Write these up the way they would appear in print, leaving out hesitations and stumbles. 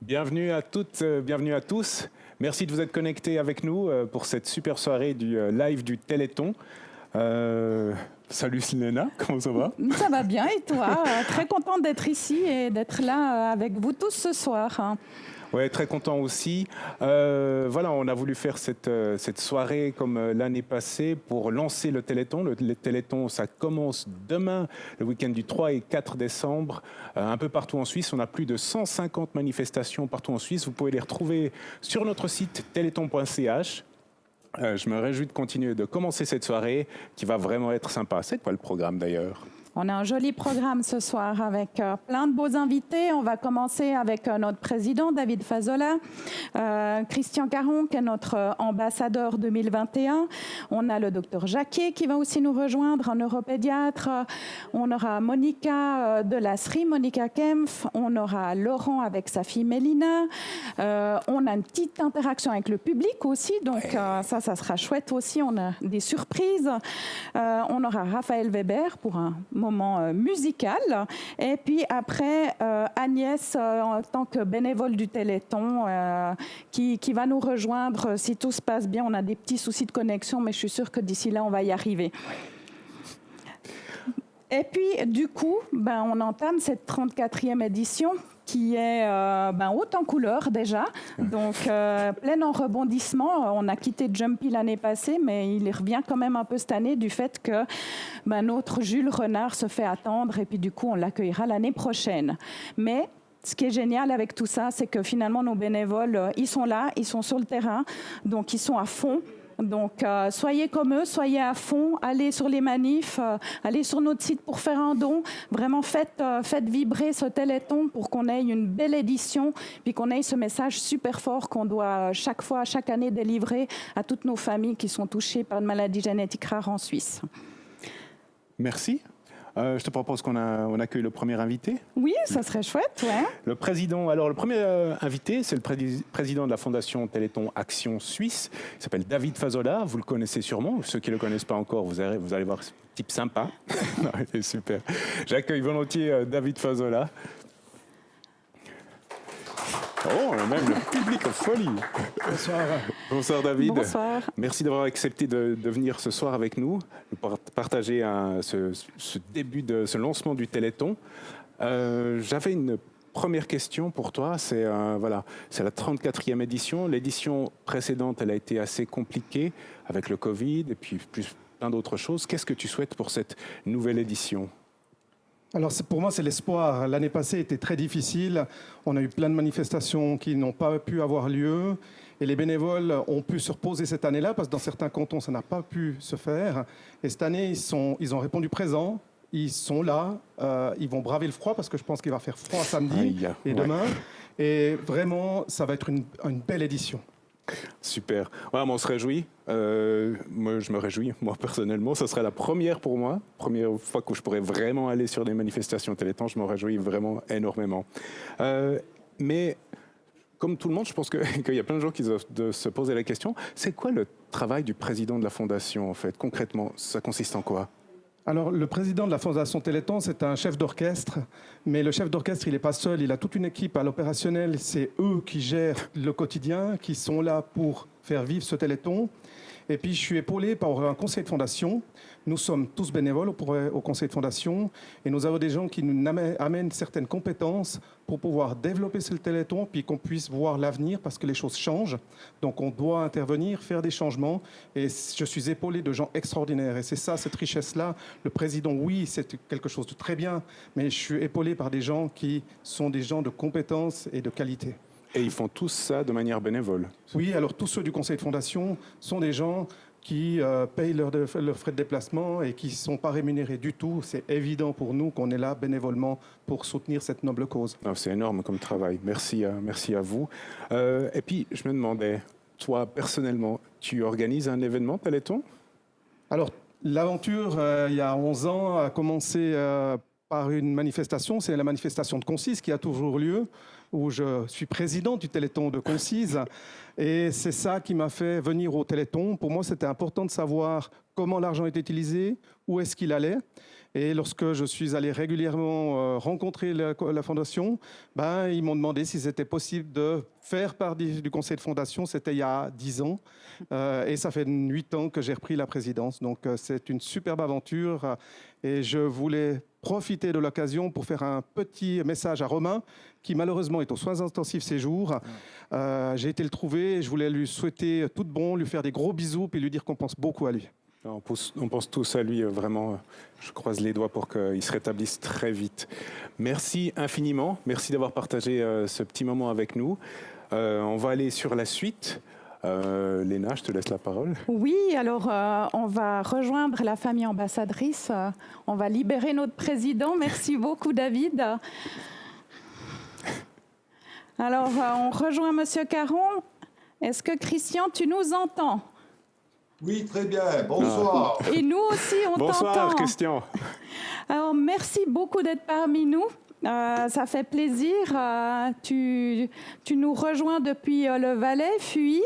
Bienvenue à toutes, bienvenue à tous. Merci de vous être connectés avec nous pour cette super soirée du live du Téléthon. Salut Selena, comment ça va? Ça va bien et toi? Très contente d'être ici et d'être là avec vous tous ce soir. Ouais, très content aussi. Voilà, on a voulu faire cette soirée comme l'année passée pour lancer le Téléthon. Le Téléthon, ça commence demain, le week-end du 3 et 4 décembre, un peu partout en Suisse. On a plus de 150 manifestations partout en Suisse. Vous pouvez les retrouver sur notre site téléthon.ch. Je me réjouis de continuer de commencer cette soirée qui va vraiment être sympa. C'est quoi le programme d'ailleurs? On a un joli programme ce soir avec plein de beaux invités. On va commencer avec notre président, David Fazola, Christian Caron, qui est notre ambassadeur 2021. On a le docteur Jacquet qui va aussi nous rejoindre, un neuropédiatre. On aura Monica de la SRI, Monica Kempf. On aura Laurent avec sa fille Mélina. On a une petite interaction avec le public aussi, donc ça sera chouette aussi. On a des surprises. On aura Raphaël Weber pour un moment musical. Et puis après, Agnès, en tant que bénévole du Téléthon, qui va nous rejoindre si tout se passe bien. On a des petits soucis de connexion, mais je suis sûre que d'ici là, on va y arriver. Et puis, du coup, on entame cette 34e édition qui est haute en couleurs déjà, donc pleine en rebondissements. On a quitté Jumpy l'année passée, mais il revient quand même un peu cette année du fait que notre Jules Renard se fait attendre et puis du coup on l'accueillera l'année prochaine. Mais ce qui est génial avec tout ça, c'est que finalement nos bénévoles, ils sont là, ils sont sur le terrain, donc ils sont à fond. Donc, soyez comme eux, soyez à fond, allez sur les manifs, allez sur notre site pour faire un don. Vraiment, faites vibrer ce Téléthon pour qu'on ait une belle édition, puis qu'on ait ce message super fort qu'on doit chaque année délivrer à toutes nos familles qui sont touchées par une maladie génétique rare en Suisse. Merci. Je te propose qu'on accueille le premier invité. Oui, ça serait chouette, ouais. Le premier invité, c'est le président de la Fondation Téléthon Action Suisse. Il s'appelle David Fazola. Vous le connaissez sûrement. Ceux qui ne le connaissent pas encore, vous allez voir ce type sympa. C'est super. J'accueille volontiers David Fazola. Oh, même le public en folie. Bonsoir. Bonsoir David. Bonsoir. Merci d'avoir accepté de venir ce soir avec nous, pour partager ce lancement du Téléthon. J'avais une première question pour toi. C'est la 34e édition. L'édition précédente, elle a été assez compliquée avec le Covid et puis plein d'autres choses. Qu'est-ce que tu souhaites pour cette nouvelle édition ? Alors pour moi, c'est l'espoir. L'année passée était très difficile. On a eu plein de manifestations qui n'ont pas pu avoir lieu. Et les bénévoles ont pu se reposer cette année-là, parce que dans certains cantons, ça n'a pas pu se faire. Et cette année, ils ont répondu présent. Ils sont là. Ils vont braver le froid, parce que je pense qu'il va faire froid samedi et demain. Et vraiment, ça va être une belle édition. Super. Ouais, on se réjouit. Moi, je me réjouis. Moi, personnellement, ce serait la première pour moi. Première fois que je pourrais vraiment aller sur des manifestations Téléthon. Je me réjouis vraiment énormément. Mais comme tout le monde, je pense qu'il y a plein de gens qui doivent se poser la question. C'est quoi le travail du président de la Fondation, en fait? Concrètement, ça consiste en quoi? Alors, le président de la Fondation Téléthon, c'est un chef d'orchestre. Mais le chef d'orchestre, il n'est pas seul. Il a toute une équipe à l'opérationnel. C'est eux qui gèrent le quotidien, qui sont là pour faire vivre ce Téléthon. Et puis, je suis épaulé par un conseil de fondation. Nous sommes tous bénévoles au conseil de fondation. Et nous avons des gens qui nous amènent certaines compétences pour pouvoir développer ce Téléthon, puis qu'on puisse voir l'avenir, parce que les choses changent. Donc, on doit intervenir, faire des changements. Et je suis épaulé de gens extraordinaires. Et c'est ça, cette richesse-là. Le président, oui, c'est quelque chose de très bien. Mais je suis épaulé par des gens qui sont des gens de compétences et de qualité. Et ils font tous ça de manière bénévole? Oui, alors tous ceux du conseil de fondation sont des gens qui payent leurs frais de déplacement et qui ne sont pas rémunérés du tout. C'est évident pour nous qu'on est là bénévolement pour soutenir cette noble cause. Oh, c'est énorme comme travail. Merci à vous. Et puis, je me demandais, toi, personnellement, tu organises un événement Téléthon? Alors, l'aventure, il y a 11 ans, a commencé par une manifestation. C'est la manifestation de Concise qui a toujours lieu, où je suis président du Téléthon de Concise. Et c'est ça qui m'a fait venir au Téléthon. Pour moi, c'était important de savoir comment l'argent était utilisé, où est-ce qu'il allait. Et lorsque je suis allé régulièrement rencontrer la fondation, ils m'ont demandé si c'était possible de faire part du conseil de fondation. C'était il y a 10 ans. Et ça fait 8 ans que j'ai repris la présidence. Donc c'est une superbe aventure. Et je voulais profiter de l'occasion pour faire un petit message à Romain, qui malheureusement est aux soins intensifs ces jours. J'ai été le trouver. Je voulais lui souhaiter tout de bon, lui faire des gros bisous et lui dire qu'on pense beaucoup à lui. On pense tous à lui, vraiment. Je croise les doigts pour qu'il se rétablisse très vite. Merci infiniment. Merci d'avoir partagé ce petit moment avec nous. On va aller sur la suite. Léna, je te laisse la parole. Oui, alors on va rejoindre la famille ambassadrice. On va libérer notre président. Merci beaucoup, David. Alors, on rejoint Monsieur Caron. Est-ce que Christian, tu nous entends? Oui, très bien. Bonsoir. Et nous aussi, on t'entend. Bonsoir, Christian. Alors, merci beaucoup d'être parmi nous. Ça fait plaisir. Tu nous rejoins depuis le Valais, Fuy.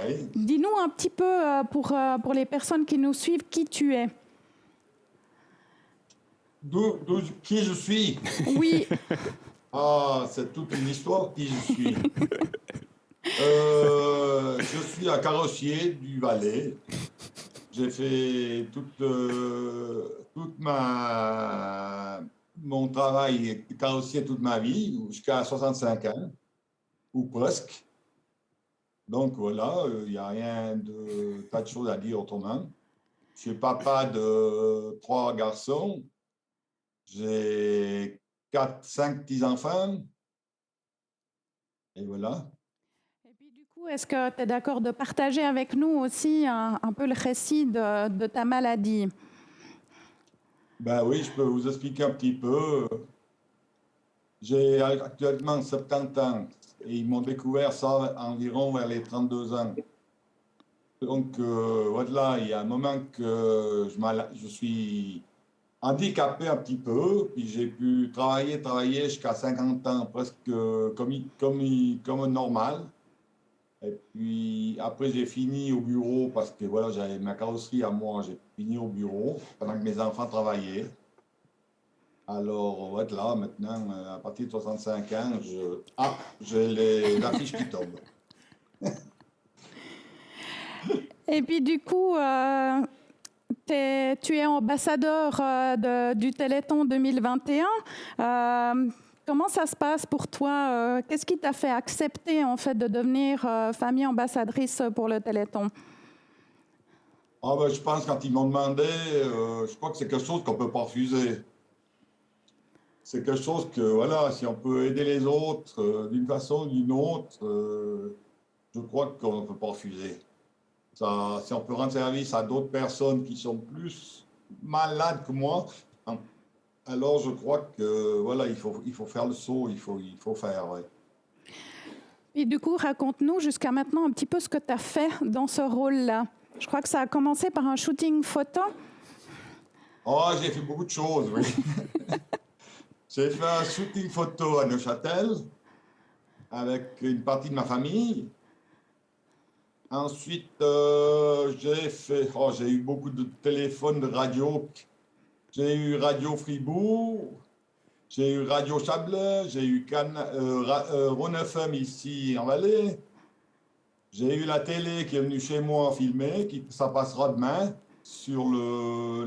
Oui. Dis-nous un petit peu, pour les personnes qui nous suivent, qui tu es. Qui je suis? Oui. Ah, c'est toute une histoire qui je suis. Je suis un carrossier du Valais. J'ai fait mon travail de carrossier toute ma vie, jusqu'à 65 ans, ou presque. Donc voilà, il n'y a rien de tas de choses à dire autrement. Je suis papa de 3 garçons. J'ai 5 petits-enfants. Et voilà. Et puis du coup, est-ce que tu es d'accord de partager avec nous aussi un peu le récit de ta maladie? Ben oui, je peux vous expliquer un petit peu. J'ai actuellement 70 ans et ils m'ont découvert ça environ vers les 32 ans. Donc voilà, il y a un moment que je suis handicapé un petit peu, puis j'ai pu travailler jusqu'à 50 ans, presque comme normal. Et puis après, j'ai fini au bureau parce que voilà, j'avais ma carrosserie à moi, j'ai fini au bureau pendant que mes enfants travaillaient. Alors, voilà, maintenant, à partir de 65 ans, j'ai la fiche qui tombe. Et puis du coup, tu es ambassadeur du Téléthon 2021. Comment ça se passe pour toi? Qu'est-ce qui t'a fait accepter en fait de devenir famille ambassadrice pour le Téléthon? Je pense que quand ils m'ont demandé, je crois que c'est quelque chose qu'on ne peut pas refuser. C'est quelque chose que, voilà, si on peut aider les autres d'une façon ou d'une autre, je crois qu'on ne peut pas refuser. Ça, si on peut rendre service à d'autres personnes qui sont plus malades que moi, alors je crois que, voilà, il faut faire le saut, il faut faire, ouais. Et du coup, raconte-nous jusqu'à maintenant un petit peu ce que tu as fait dans ce rôle-là. Je crois que ça a commencé par un shooting photo. Oh, j'ai fait beaucoup de choses, oui. J'ai fait un shooting photo à Neuchâtel avec une partie de ma famille. Ensuite, j'ai eu beaucoup de téléphones, de radio. J'ai eu Radio Fribourg, j'ai eu Radio Chablais, j'ai eu Rhône FM ici en Valais. J'ai eu la télé qui est venue chez moi filmer, ça passera demain sur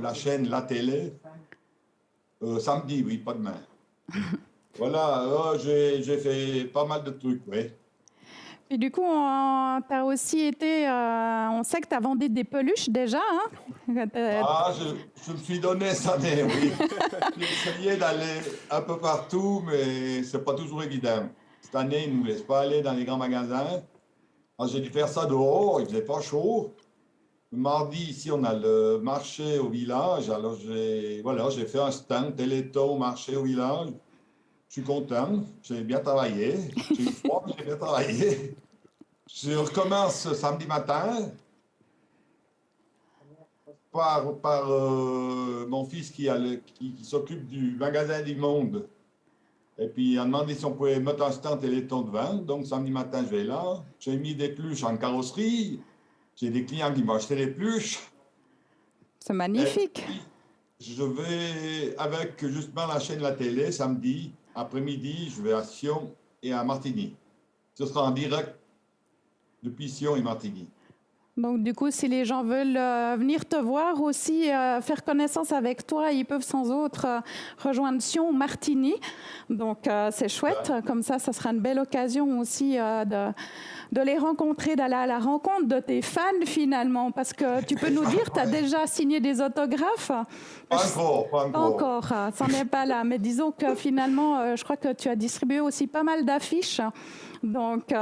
la chaîne La Télé. Samedi, oui, pas demain. Voilà, j'ai fait pas mal de trucs, oui. Et du coup, tu as aussi été... on sait que tu as vendu des peluches déjà. Hein? Je me suis donné cette année, oui. J'ai essayé d'aller un peu partout, mais c'est pas toujours évident. Cette année, ils ne nous laissent pas aller dans les grands magasins. Alors, j'ai dû faire ça dehors, il faisait pas chaud. Le mardi, ici, on a le marché au village. Alors, j'ai fait un stand Téléthon au marché au village. Je suis content, j'ai bien travaillé. J'ai eu froid, mais j'ai bien travaillé. Je recommence samedi matin par mon fils qui s'occupe du magasin du Monde. Et puis, il a demandé si on pouvait mettre un stand Téléthon devant. Donc, samedi matin, je vais là. J'ai mis des pluches en carrosserie. J'ai des clients qui m'ont acheté des pluches. C'est magnifique. je vais avec justement la chaîne La Télé samedi après-midi, je vais à Sion et à Martigny. Ce sera en direct depuis Sion et Martigny. Donc, du coup, si les gens veulent venir te voir aussi, faire connaissance avec toi, ils peuvent sans autre rejoindre Sion ou Martigny. Donc, c'est chouette. Comme ça sera une belle occasion aussi de les rencontrer, d'aller à la rencontre de tes fans finalement. Parce que tu peux nous dire, tu as déjà signé des autographes? Pas encore. Pas encore, ça n'est pas là. Mais disons que finalement, je crois que tu as distribué aussi pas mal d'affiches. Donc...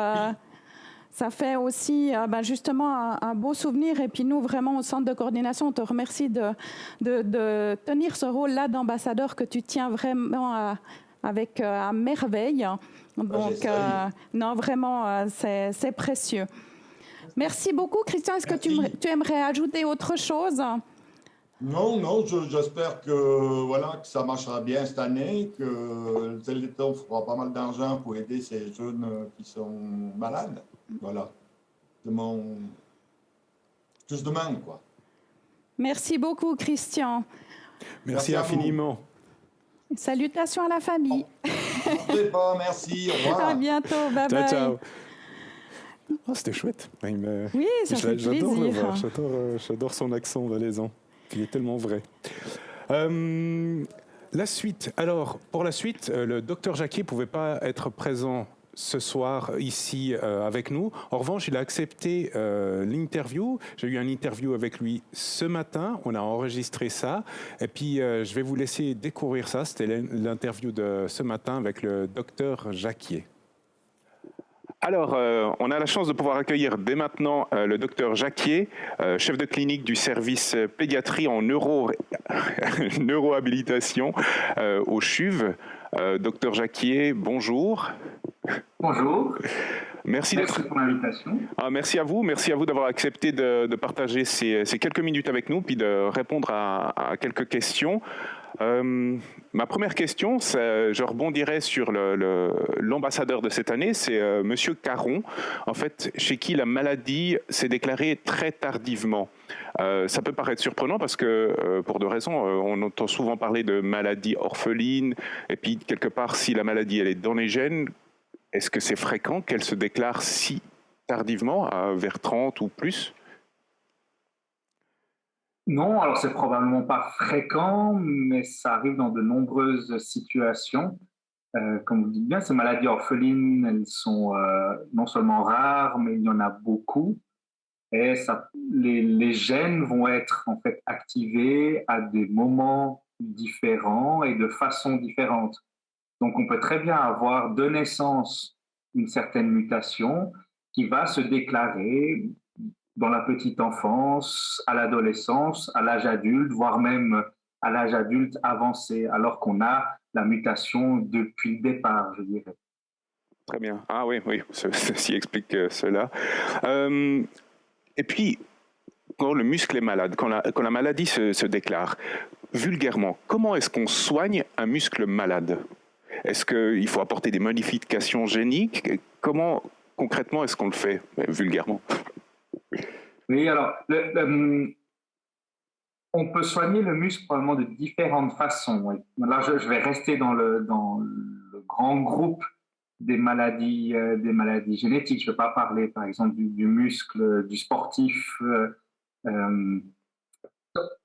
ça fait aussi justement un beau souvenir. Et puis nous, vraiment, au Centre de coordination, on te remercie de tenir ce rôle-là d'ambassadeur que tu tiens vraiment avec à merveille. Donc, non, vraiment, c'est précieux. Merci beaucoup, Christian. Est-ce que tu aimerais ajouter autre chose? Non, j'espère que ça marchera bien cette année, que le Téléthon fera pas mal d'argent pour aider ces jeunes qui sont malades. Voilà. Ce que je demande, quoi. Merci beaucoup, Christian. Merci infiniment. Salutations à la famille. Merci, au revoir. À bientôt, bye bye. Ciao. Oh, c'était chouette. Oui, ça fait plaisir. J'adore le voir. J'adore son accent valaisan. Il est tellement vrai. La suite. Alors, pour la suite, le docteur Jacquier ne pouvait pas être présent ce soir ici avec nous. En revanche, il a accepté l'interview. J'ai eu une interview avec lui ce matin. On a enregistré ça. Et puis, je vais vous laisser découvrir ça. C'était l'interview de ce matin avec le docteur Jacquier. Alors, on a la chance de pouvoir accueillir dès maintenant le docteur Jacquier, chef de clinique du service pédiatrie en neurohabilitation au CHUV. Docteur Jacquier, bonjour. Bonjour. Merci pour l'invitation. Merci à vous d'avoir accepté de partager ces quelques minutes avec nous, puis de répondre à quelques questions. Ma première question, je rebondirai sur l'ambassadeur de cette année, c'est Monsieur Caron, en fait, chez qui la maladie s'est déclarée très tardivement. Ça peut paraître surprenant parce que, pour deux raisons, on entend souvent parler de maladie orpheline, et puis quelque part, si la maladie elle est dans les gènes, est-ce que c'est fréquent qu'elle se déclare si tardivement, vers 30 ou plus ? Non, alors c'est probablement pas fréquent, mais ça arrive dans de nombreuses situations. Comme vous dites bien, ces maladies orphelines, elles sont non seulement rares, mais il y en a beaucoup. Et les gènes vont être en fait activés à des moments différents et de façon différente. Donc on peut très bien avoir de naissance une certaine mutation qui va se déclarer dans la petite enfance, à l'adolescence, à l'âge adulte, voire même à l'âge adulte avancé, alors qu'on a la mutation depuis le départ, je dirais. Très bien. Ah oui, ceci explique cela. Et puis, quand le muscle est malade, quand la maladie se déclare, vulgairement, comment est-ce qu'on soigne un muscle malade ? Est-ce qu'il faut apporter des modifications géniques ? Comment, concrètement, est-ce qu'on le fait, vulgairement ? Oui, alors, on peut soigner le muscle probablement de différentes façons. Oui. Là, je vais rester dans le grand groupe des maladies génétiques. Je ne vais pas parler, par exemple, du muscle, du sportif. Quand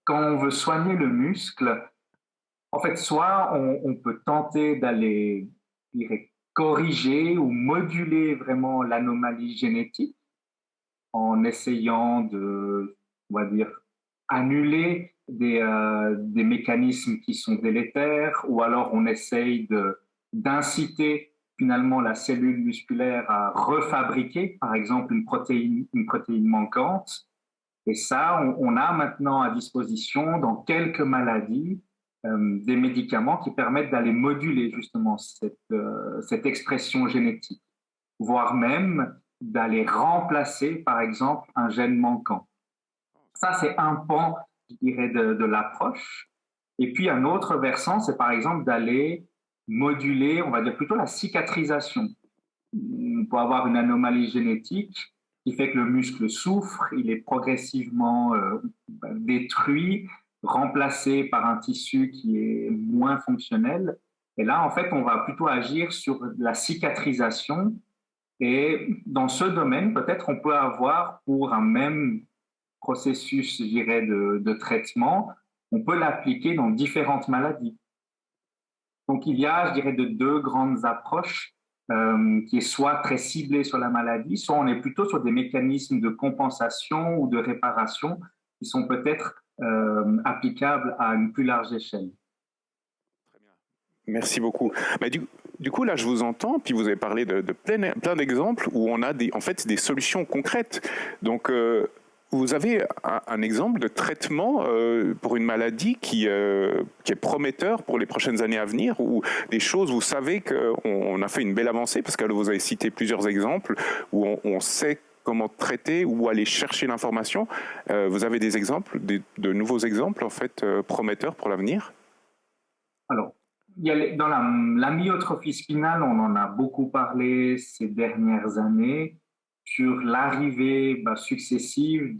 on veut soigner le muscle, en fait, soit on peut tenter d'aller corriger ou moduler vraiment l'anomalie génétique en essayant de, on va dire, annuler des mécanismes qui sont délétères, ou alors on essaye d'inciter finalement la cellule musculaire à refabriquer, par exemple, une protéine manquante. Et ça, on a maintenant à disposition, dans quelques maladies, des médicaments qui permettent d'aller moduler justement cette expression génétique, voire même d'aller remplacer, par exemple, un gène manquant. Ça, c'est un pan, je dirais, de l'approche. Et puis, un autre versant, c'est par exemple d'aller moduler, on va dire plutôt la cicatrisation. On peut avoir une anomalie génétique qui fait que le muscle souffre, il est progressivement détruit, remplacé par un tissu qui est moins fonctionnel. Et là, en fait, on va plutôt agir sur la cicatrisation. Et dans ce domaine, peut-être on peut avoir pour un même processus, je dirais, de traitement, on peut l'appliquer dans différentes maladies. Donc, il y a, je dirais, de deux grandes approches qui est soit très ciblée sur la maladie, soit on est plutôt sur des mécanismes de compensation ou de réparation qui sont peut-être applicables à une plus large échelle. Merci beaucoup. Mais du coup, là, je vous entends, puis vous avez parlé de plein d'exemples où on a en fait des solutions concrètes. Donc, vous avez un exemple de traitement pour une maladie qui est prometteur pour les prochaines années à venir, ou des choses, vous savez qu'on a fait une belle avancée, parce que vous avez cité plusieurs exemples où on sait comment traiter ou aller chercher l'information. Vous avez des exemples, de nouveaux exemples en fait prometteurs pour l'avenir? Alors, dans la myotrophie spinale, on en a beaucoup parlé ces dernières années sur l'arrivée successive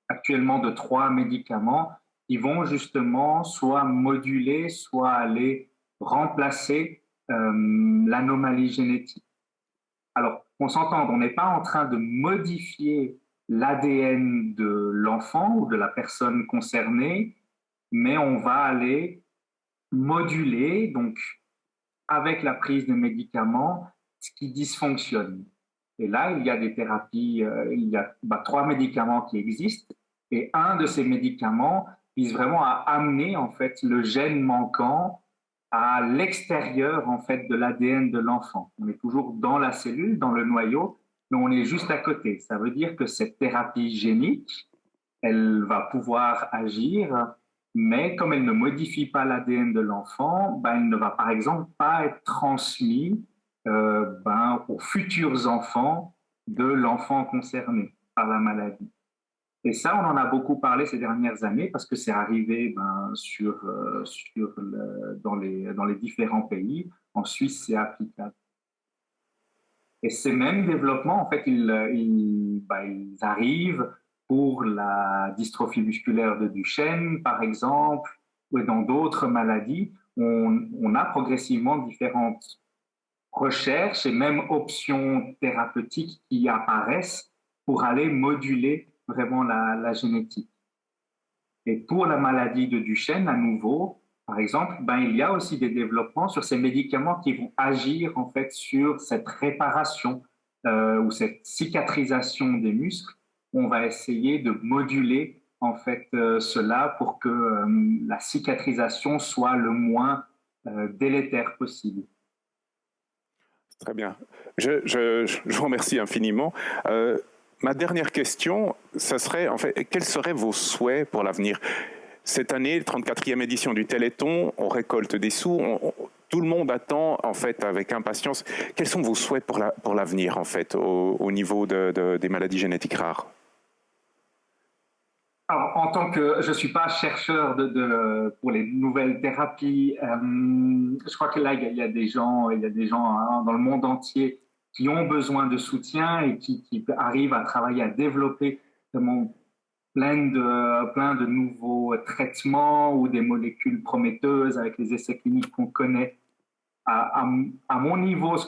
actuellement de 3 médicaments qui vont justement soit moduler, soit aller remplacer l'anomalie génétique. Alors, on s'entend, on n'est pas en train de modifier l'ADN de l'enfant ou de la personne concernée, mais on va aller moduler, donc avec la prise de médicaments, ce qui dysfonctionne. Et là, il y a des thérapies, il y a 3 médicaments qui existent, et un de ces médicaments vise vraiment à amener en fait le gène manquant à l'extérieur en fait de l'ADN de l'enfant. On est toujours dans la cellule, dans le noyau, mais on est juste à côté. Ça veut dire que cette thérapie génique, elle va pouvoir agir, mais comme elle ne modifie pas l'ADN de l'enfant, elle ne va par exemple pas être transmise aux futurs enfants de l'enfant concerné par la maladie. Et ça, on en a beaucoup parlé ces dernières années parce que c'est arrivé dans les différents pays. En Suisse, c'est applicable. Et ces mêmes développements, en fait, ils arrivent pour la dystrophie musculaire de Duchenne, par exemple, ou dans d'autres maladies. On a progressivement différentes recherches et même options thérapeutiques qui apparaissent pour aller moduler vraiment la génétique. Et pour la maladie de Duchenne, à nouveau, par exemple, il y a aussi des développements sur ces médicaments qui vont agir en fait sur cette réparation ou cette cicatrisation des muscles. On va essayer de moduler en fait cela pour que la cicatrisation soit le moins délétère possible. Très bien. Je vous remercie infiniment. Ma dernière question, ça serait, en fait, quels seraient vos souhaits pour l'avenir? Cette année, 34e édition du Téléthon, on récolte des sous, tout le monde attend, en fait, avec impatience. Quels sont vos souhaits pour l'avenir, en fait, au niveau des maladies génétiques rares? Alors, en tant que je ne suis pas chercheur pour les nouvelles thérapies, je crois que là, il y a des gens dans le monde entier qui ont besoin de soutien et qui arrivent à travailler, à développer plein de nouveaux traitements ou des molécules prometteuses avec les essais cliniques qu'on connaît. À mon niveau, ce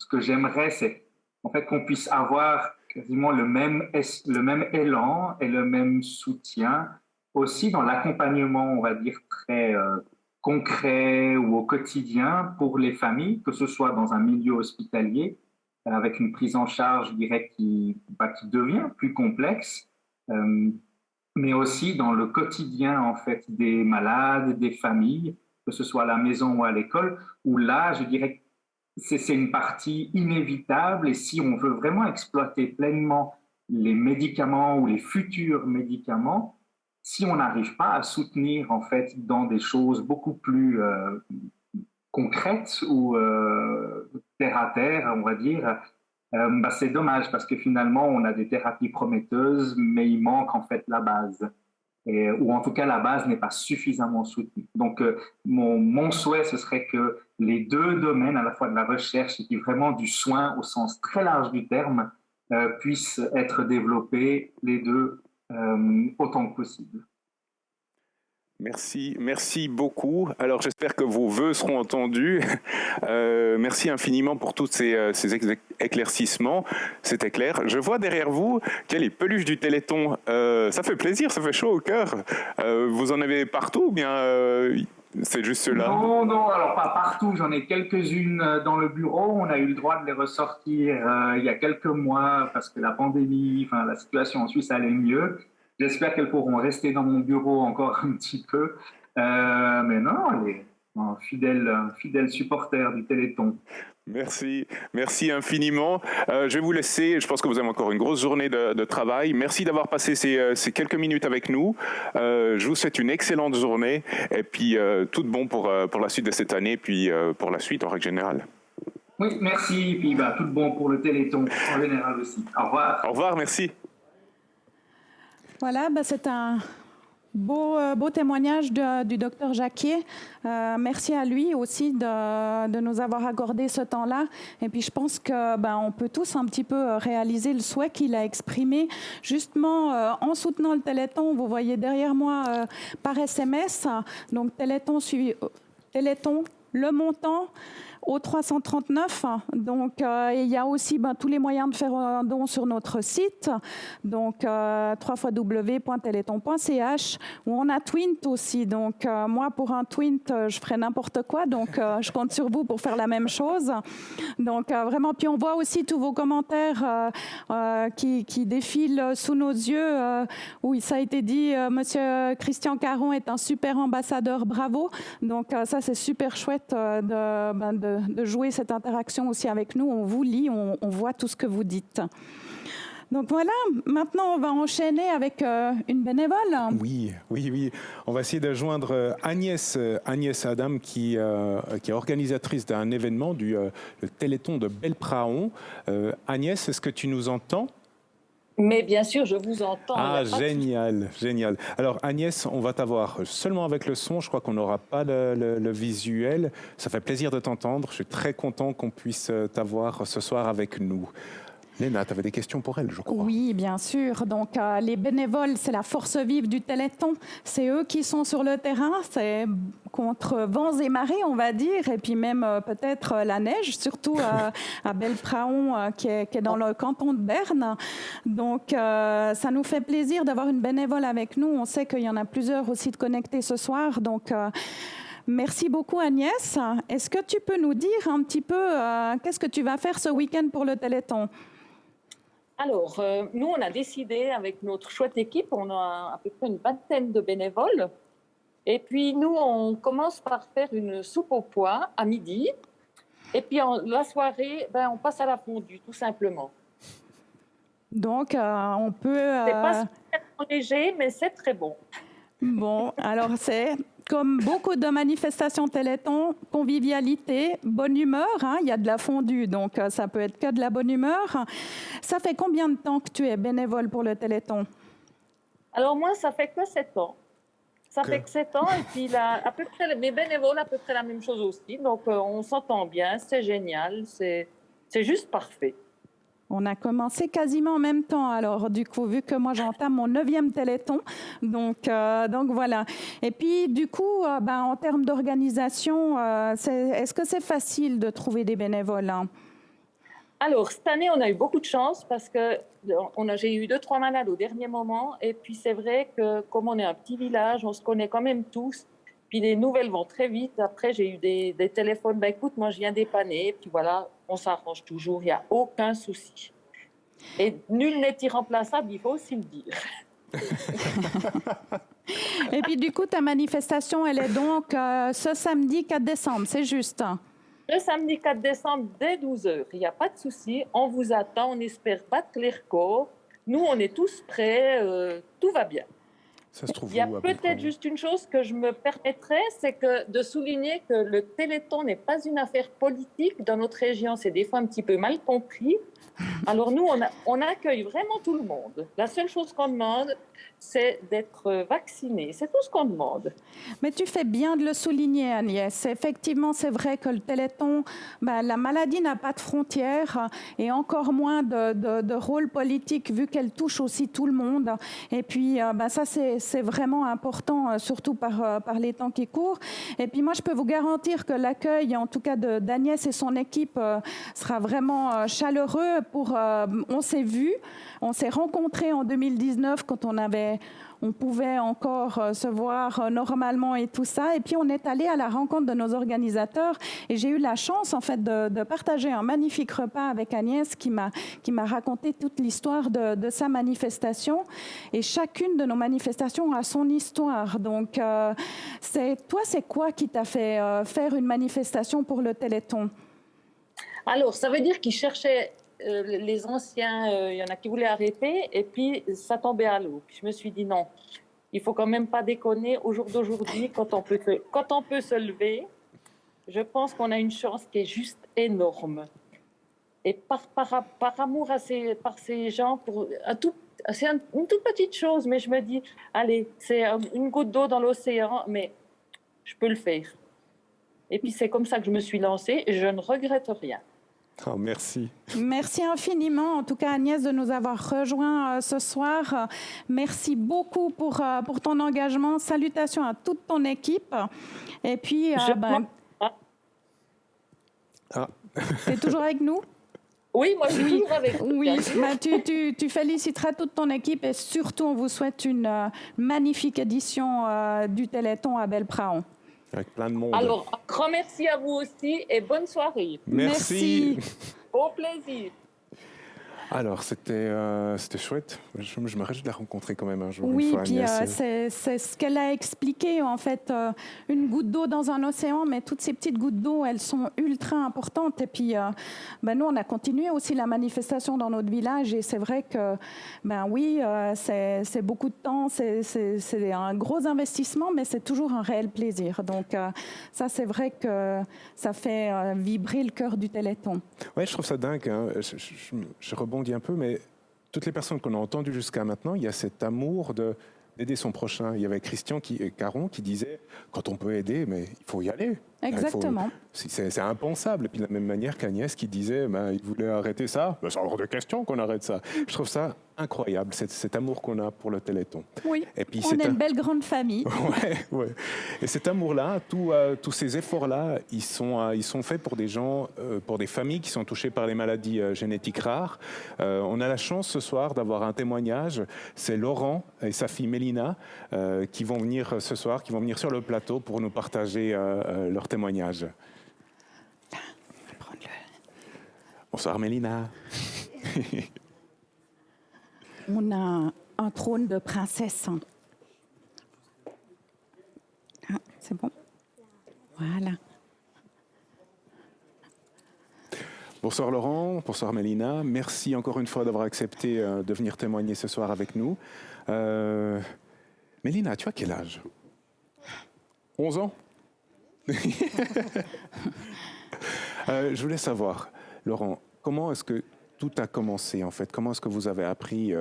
que j'aimerais, c'est en fait qu'on puisse avoir quasiment le même élan et le même soutien aussi dans l'accompagnement, on va dire, très concret ou au quotidien pour les familles, que ce soit dans un milieu hospitalier, avec une prise en charge, je dirais, qui devient plus complexe, mais aussi dans le quotidien, en fait, des malades, des familles, que ce soit à la maison ou à l'école, où là, je dirais que c'est une partie inévitable, et si on veut vraiment exploiter pleinement les médicaments ou les futurs médicaments, si on n'arrive pas à soutenir en fait dans des choses beaucoup plus concrètes ou terre à terre, on va dire, c'est dommage parce que finalement on a des thérapies prometteuses, mais il manque en fait la base. Ou en tout cas la base n'est pas suffisamment soutenue. Donc mon souhait, ce serait que les deux domaines, à la fois de la recherche et puis vraiment du soin au sens très large du terme, puissent être développés les deux autant que possible. Merci beaucoup. Alors j'espère que vos vœux seront entendus. Merci infiniment pour tous ces éclaircissements. C'était clair. Je vois derrière vous qu'il y a les peluches du Téléthon. Ça fait plaisir, ça fait chaud au cœur. Vous en avez partout ou bien c'est juste ceux-là? Non, alors pas partout. J'en ai quelques-unes dans le bureau. On a eu le droit de les ressortir il y a quelques mois parce que la pandémie, la situation en Suisse allait mieux. J'espère qu'elles pourront rester dans mon bureau encore un petit peu. Mais non, les fidèles supporters du Téléthon. Merci infiniment. Je vais vous laisser. Je pense que vous avez encore une grosse journée de travail. Merci d'avoir passé ces quelques minutes avec nous. Je vous souhaite une excellente journée et puis tout de bon pour la suite de cette année, puis pour la suite en règle générale. Oui, merci. Et puis tout de bon pour le Téléthon en général aussi. Au revoir. Au revoir, merci. Voilà, c'est un beau témoignage du docteur Jacquier. Merci à lui aussi de nous avoir accordé ce temps-là. Et puis je pense que on peut tous un petit peu réaliser le souhait qu'il a exprimé justement en soutenant le Téléthon. Vous voyez derrière moi par SMS, donc Téléthon, le montant au 339. Donc, il y a aussi tous les moyens de faire un don sur notre site, donc www.téléthon.ch, où on a Twint aussi. Donc, moi, pour un Twint, je ferai n'importe quoi. Donc, je compte sur vous pour faire la même chose. Donc, vraiment, puis on voit aussi tous vos commentaires qui défilent sous nos yeux, où ça a été dit, Monsieur Christian Caron est un super ambassadeur, bravo. Donc, ça, c'est super chouette de jouer cette interaction aussi avec nous. On vous lit, on voit tout ce que vous dites. Donc voilà, maintenant on va enchaîner avec une bénévole. Oui. On va essayer de joindre Agnès Adam qui est organisatrice d'un événement le Téléthon de Belpraon. Agnès, est-ce que tu nous entends ? Mais bien sûr, je vous entends. Ah, génial. Alors Agnès, on va t'avoir seulement avec le son. Je crois qu'on n'aura pas le visuel. Ça fait plaisir de t'entendre. Je suis très content qu'on puisse t'avoir ce soir avec nous. Léna, tu avais des questions pour elle, je crois. Oui, bien sûr. Donc, les bénévoles, c'est la force vive du Téléthon. C'est eux qui sont sur le terrain. C'est contre vents et marées, on va dire. Et puis même peut-être la neige, surtout à Belpraon, qui est dans le canton de Berne. Donc, ça nous fait plaisir d'avoir une bénévole avec nous. On sait qu'il y en a plusieurs aussi de connectés ce soir. Donc, merci beaucoup Agnès. Est-ce que tu peux nous dire un petit peu qu'est-ce que tu vas faire ce week-end pour le Téléthon ? Alors, nous, on a décidé avec notre chouette équipe, on a à peu près une vingtaine de bénévoles. Et puis, nous, on commence par faire une soupe aux pois à midi. Et puis, la soirée, on passe à la fondue, tout simplement. Donc, on peut... C'est pas super léger, mais c'est très bon. Bon, alors c'est... Comme beaucoup de manifestations Téléthon, convivialité, bonne humeur, il y a de la fondue, donc ça peut être que de la bonne humeur. Ça fait combien de temps que tu es bénévole pour le Téléthon ? Alors moi, ça fait que 7 ans. Ça fait que 7 ans, et puis à peu près, mes bénévoles, à peu près la même chose aussi. Donc on s'entend bien, c'est génial, c'est juste parfait. On a commencé quasiment en même temps, alors du coup, vu que moi j'entame mon 9e Téléthon, donc voilà. Et puis du coup, en termes d'organisation, est-ce que c'est facile de trouver des bénévoles ? Alors, cette année, on a eu beaucoup de chance parce que j'ai eu 2-3 malades au dernier moment. Et puis, c'est vrai que comme on est un petit village, on se connaît quand même tous. Puis, les nouvelles vont très vite. Après, j'ai eu des téléphones. Écoute, moi, je viens dépanner. Puis voilà, on s'arrange toujours. Il n'y a aucun souci. Et nul n'est irremplaçable, il faut aussi le dire. Et puis, du coup, ta manifestation, elle est donc ce samedi 4 décembre, c'est juste ? Le samedi 4 décembre, dès 12h, il n'y a pas de souci. On vous attend, on espère battre les records. Nous, on est tous prêts, tout va bien. Ça se trouve il y a peut-être juste une chose que je me permettrais, c'est de souligner que le Téléthon n'est pas une affaire politique. Dans notre région, c'est des fois un petit peu mal compris. Alors nous, on accueille vraiment tout le monde. La seule chose qu'on demande, c'est d'être vacciné. C'est tout ce qu'on demande. Mais tu fais bien de le souligner, Agnès. Effectivement, c'est vrai que le Téléthon, la maladie n'a pas de frontières et encore moins de rôle politique vu qu'elle touche aussi tout le monde. Et puis, ça, c'est c'est vraiment important, surtout par les temps qui courent. Et puis moi, je peux vous garantir que l'accueil, en tout cas d'Agnès et son équipe, sera vraiment chaleureux. On s'est vus, on s'est rencontrés en 2019 quand on pouvait encore se voir normalement et tout ça. Et puis, on est allé à la rencontre de nos organisateurs. Et j'ai eu la chance, en fait, de partager un magnifique repas avec Agnès qui m'a raconté toute l'histoire de sa manifestation. Et chacune de nos manifestations a son histoire. Donc, toi, c'est quoi qui t'a fait faire une manifestation pour le Téléthon? Alors, ça veut dire qu'ils cherchaient les anciens, il y en a qui voulaient arrêter, et puis ça tombait à l'eau. Puis je me suis dit non, il faut quand même pas déconner au jour d'aujourd'hui, quand on peut se lever. Je pense qu'on a une chance qui est juste énorme. Et par amour par ces gens, c'est une toute petite chose, mais je me dis, allez, c'est une goutte d'eau dans l'océan, mais je peux le faire. Et puis c'est comme ça que je me suis lancée, et je ne regrette rien. Oh, merci. Merci infiniment, en tout cas Agnès, de nous avoir rejoints ce soir. Merci beaucoup pour ton engagement. Salutations à toute ton équipe. Et puis, tu es toujours avec nous? Oui, moi je suis toujours avec vous. Oui, tu féliciteras toute ton équipe et surtout on vous souhaite une magnifique édition du Téléthon à Belpraon. Avec plein de monde. Alors, un grand merci à vous aussi et bonne soirée. Merci. Au plaisir. Alors, c'était chouette. Je me réjouis de la rencontrer quand même un jour. Oui, une fois, puis Agnès. c'est ce qu'elle a expliqué, en fait, une goutte d'eau dans un océan, mais toutes ces petites gouttes d'eau, elles sont ultra importantes. Et puis, nous, on a continué aussi la manifestation dans notre village, et c'est vrai que, c'est beaucoup de temps, c'est un gros investissement, mais c'est toujours un réel plaisir. Donc, ça, c'est vrai que ça fait vibrer le cœur du Téléthon. Oui, je trouve ça dingue. Hein. Je rebondis un peu, mais toutes les personnes qu'on a entendues jusqu'à maintenant, il y a cet amour d'aider son prochain. Il y avait Christian Caron qui disait, quand on peut aider, mais il faut y aller. Exactement. C'est impensable. Et puis de la même manière qu'Agnès qui disait, il voulait arrêter ça. C'est hors de question qu'on arrête ça. Je trouve ça incroyable, cet amour qu'on a pour le Téléthon. Oui, et puis, on est une belle grande famille. Ouais. Et cet amour-là, tous ces efforts-là, ils sont faits pour des gens, pour des familles qui sont touchées par les maladies génétiques rares. On a la chance ce soir d'avoir un témoignage. C'est Laurent et sa fille Mélina qui vont venir ce soir, qui vont venir sur le plateau pour nous partager leur témoignage. Bonsoir Mélina. On a un trône de princesse. Ah, c'est bon. Voilà. Bonsoir Laurent, bonsoir Mélina. Merci encore une fois d'avoir accepté de venir témoigner ce soir avec nous. Mélina, tu as quel âge? 11 ans. Je voulais savoir, Laurent, comment est-ce que tout a commencé en fait? Comment est-ce que vous avez appris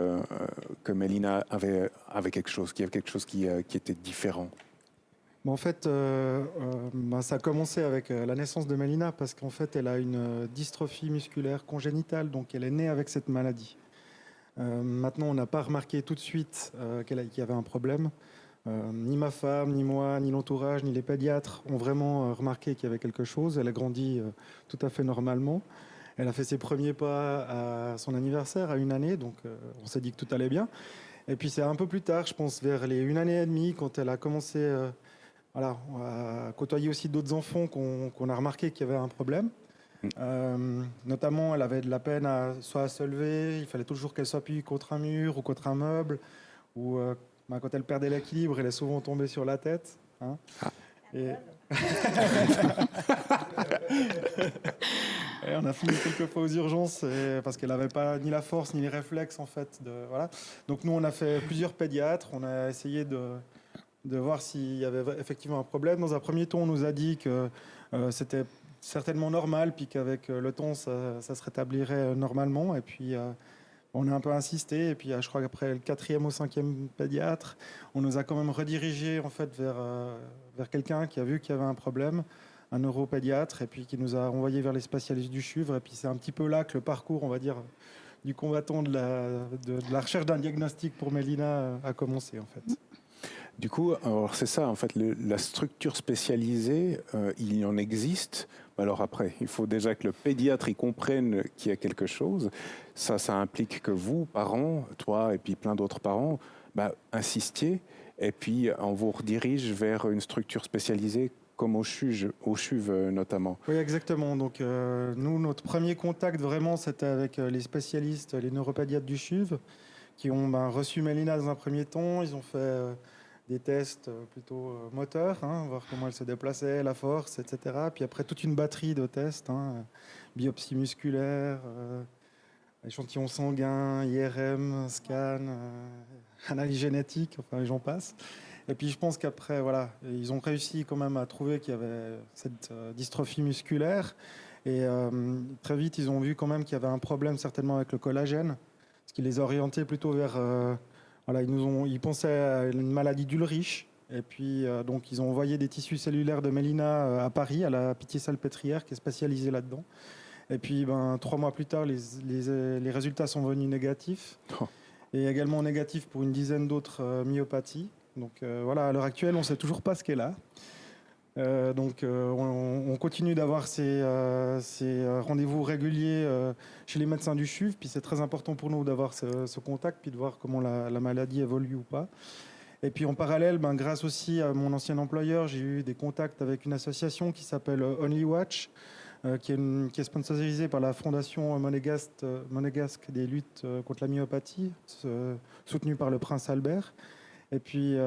que Mélina avait quelque chose, qu'il y avait quelque chose qui était différent? En fait, ça a commencé avec la naissance de Mélina parce qu'en fait, elle a une dystrophie musculaire congénitale, donc elle est née avec cette maladie. Maintenant, on n'a pas remarqué tout de suite qu'il y avait un problème. Ni ma femme, ni moi, ni l'entourage, ni les pédiatres ont vraiment remarqué qu'il y avait quelque chose. Elle a grandi tout à fait normalement. Elle a fait ses premiers pas à son anniversaire, à 1 année, donc on s'est dit que tout allait bien. Et puis c'est un peu plus tard, je pense vers les 1 année et demie, quand elle a commencé à côtoyer aussi d'autres enfants, qu'on a remarqué qu'il y avait un problème. Notamment, elle avait de la peine à se lever, il fallait toujours qu'elle s'appuie contre un mur ou contre un meuble, ou quand elle perdait l'équilibre, elle est souvent tombée sur la tête. Hein. Et on a fini quelques fois aux urgences parce qu'elle n'avait pas ni la force ni les réflexes en fait. Voilà. Donc nous on a fait plusieurs pédiatres, on a essayé de voir s'il y avait effectivement un problème. Dans un premier temps on nous a dit que c'était certainement normal, puis qu'avec le temps ça se rétablirait normalement. Et puis on a un peu insisté, et puis je crois qu'après le 4e ou 5e pédiatre, on nous a quand même redirigé en fait vers quelqu'un qui a vu qu'il y avait un problème, un neuropédiatre, et puis qui nous a envoyé vers les spécialistes du CHUVR. Et puis c'est un petit peu là que le parcours, on va dire, du combattant de la recherche d'un diagnostic pour Mélina a commencé en fait. Du coup, alors c'est ça, en fait, la structure spécialisée, il y en existe. Alors après, il faut déjà que le pédiatre y comprenne qu'il y a quelque chose. Ça implique que vous, parents, toi et puis plein d'autres parents, insistiez et puis on vous redirige vers une structure spécialisée comme au CHUV notamment. Oui, exactement. Donc, nous, notre premier contact, vraiment, c'était avec les spécialistes, les neuropédiatres du CHUV, qui ont reçu Mélina dans un premier temps. Ils ont fait des tests plutôt moteurs, voir comment elle se déplaçait, la force, etc. Puis après, toute une batterie de tests, biopsie musculaire, échantillon sanguin, IRM, scan, analyse génétique, enfin, j'en passe. Et puis je pense qu'après, voilà, ils ont réussi quand même à trouver qu'il y avait cette dystrophie musculaire. Et très vite, ils ont vu quand même qu'il y avait un problème certainement avec le collagène, ce qui les a orientés plutôt vers... voilà, ils pensaient à une maladie d'Ulrich. Et puis, donc, ils ont envoyé des tissus cellulaires de Mélina à Paris, à la Pitié-Salpêtrière, qui est spécialisée là-dedans. Et puis, 3 mois plus tard, les résultats sont venus négatifs. Oh. Et également négatifs pour une dizaine d'autres myopathies. Donc, voilà, à l'heure actuelle, on ne sait toujours pas ce qu'elle a. On continue d'avoir ces rendez-vous réguliers chez les médecins du CHUV. Puis c'est très important pour nous d'avoir ce contact, puis de voir comment la maladie évolue ou pas. Et puis en parallèle, grâce aussi à mon ancien employeur, j'ai eu des contacts avec une association qui s'appelle Only Watch, qui est sponsorisée par la Fondation monégasque des luttes contre la myopathie, soutenue par le prince Albert. Et puis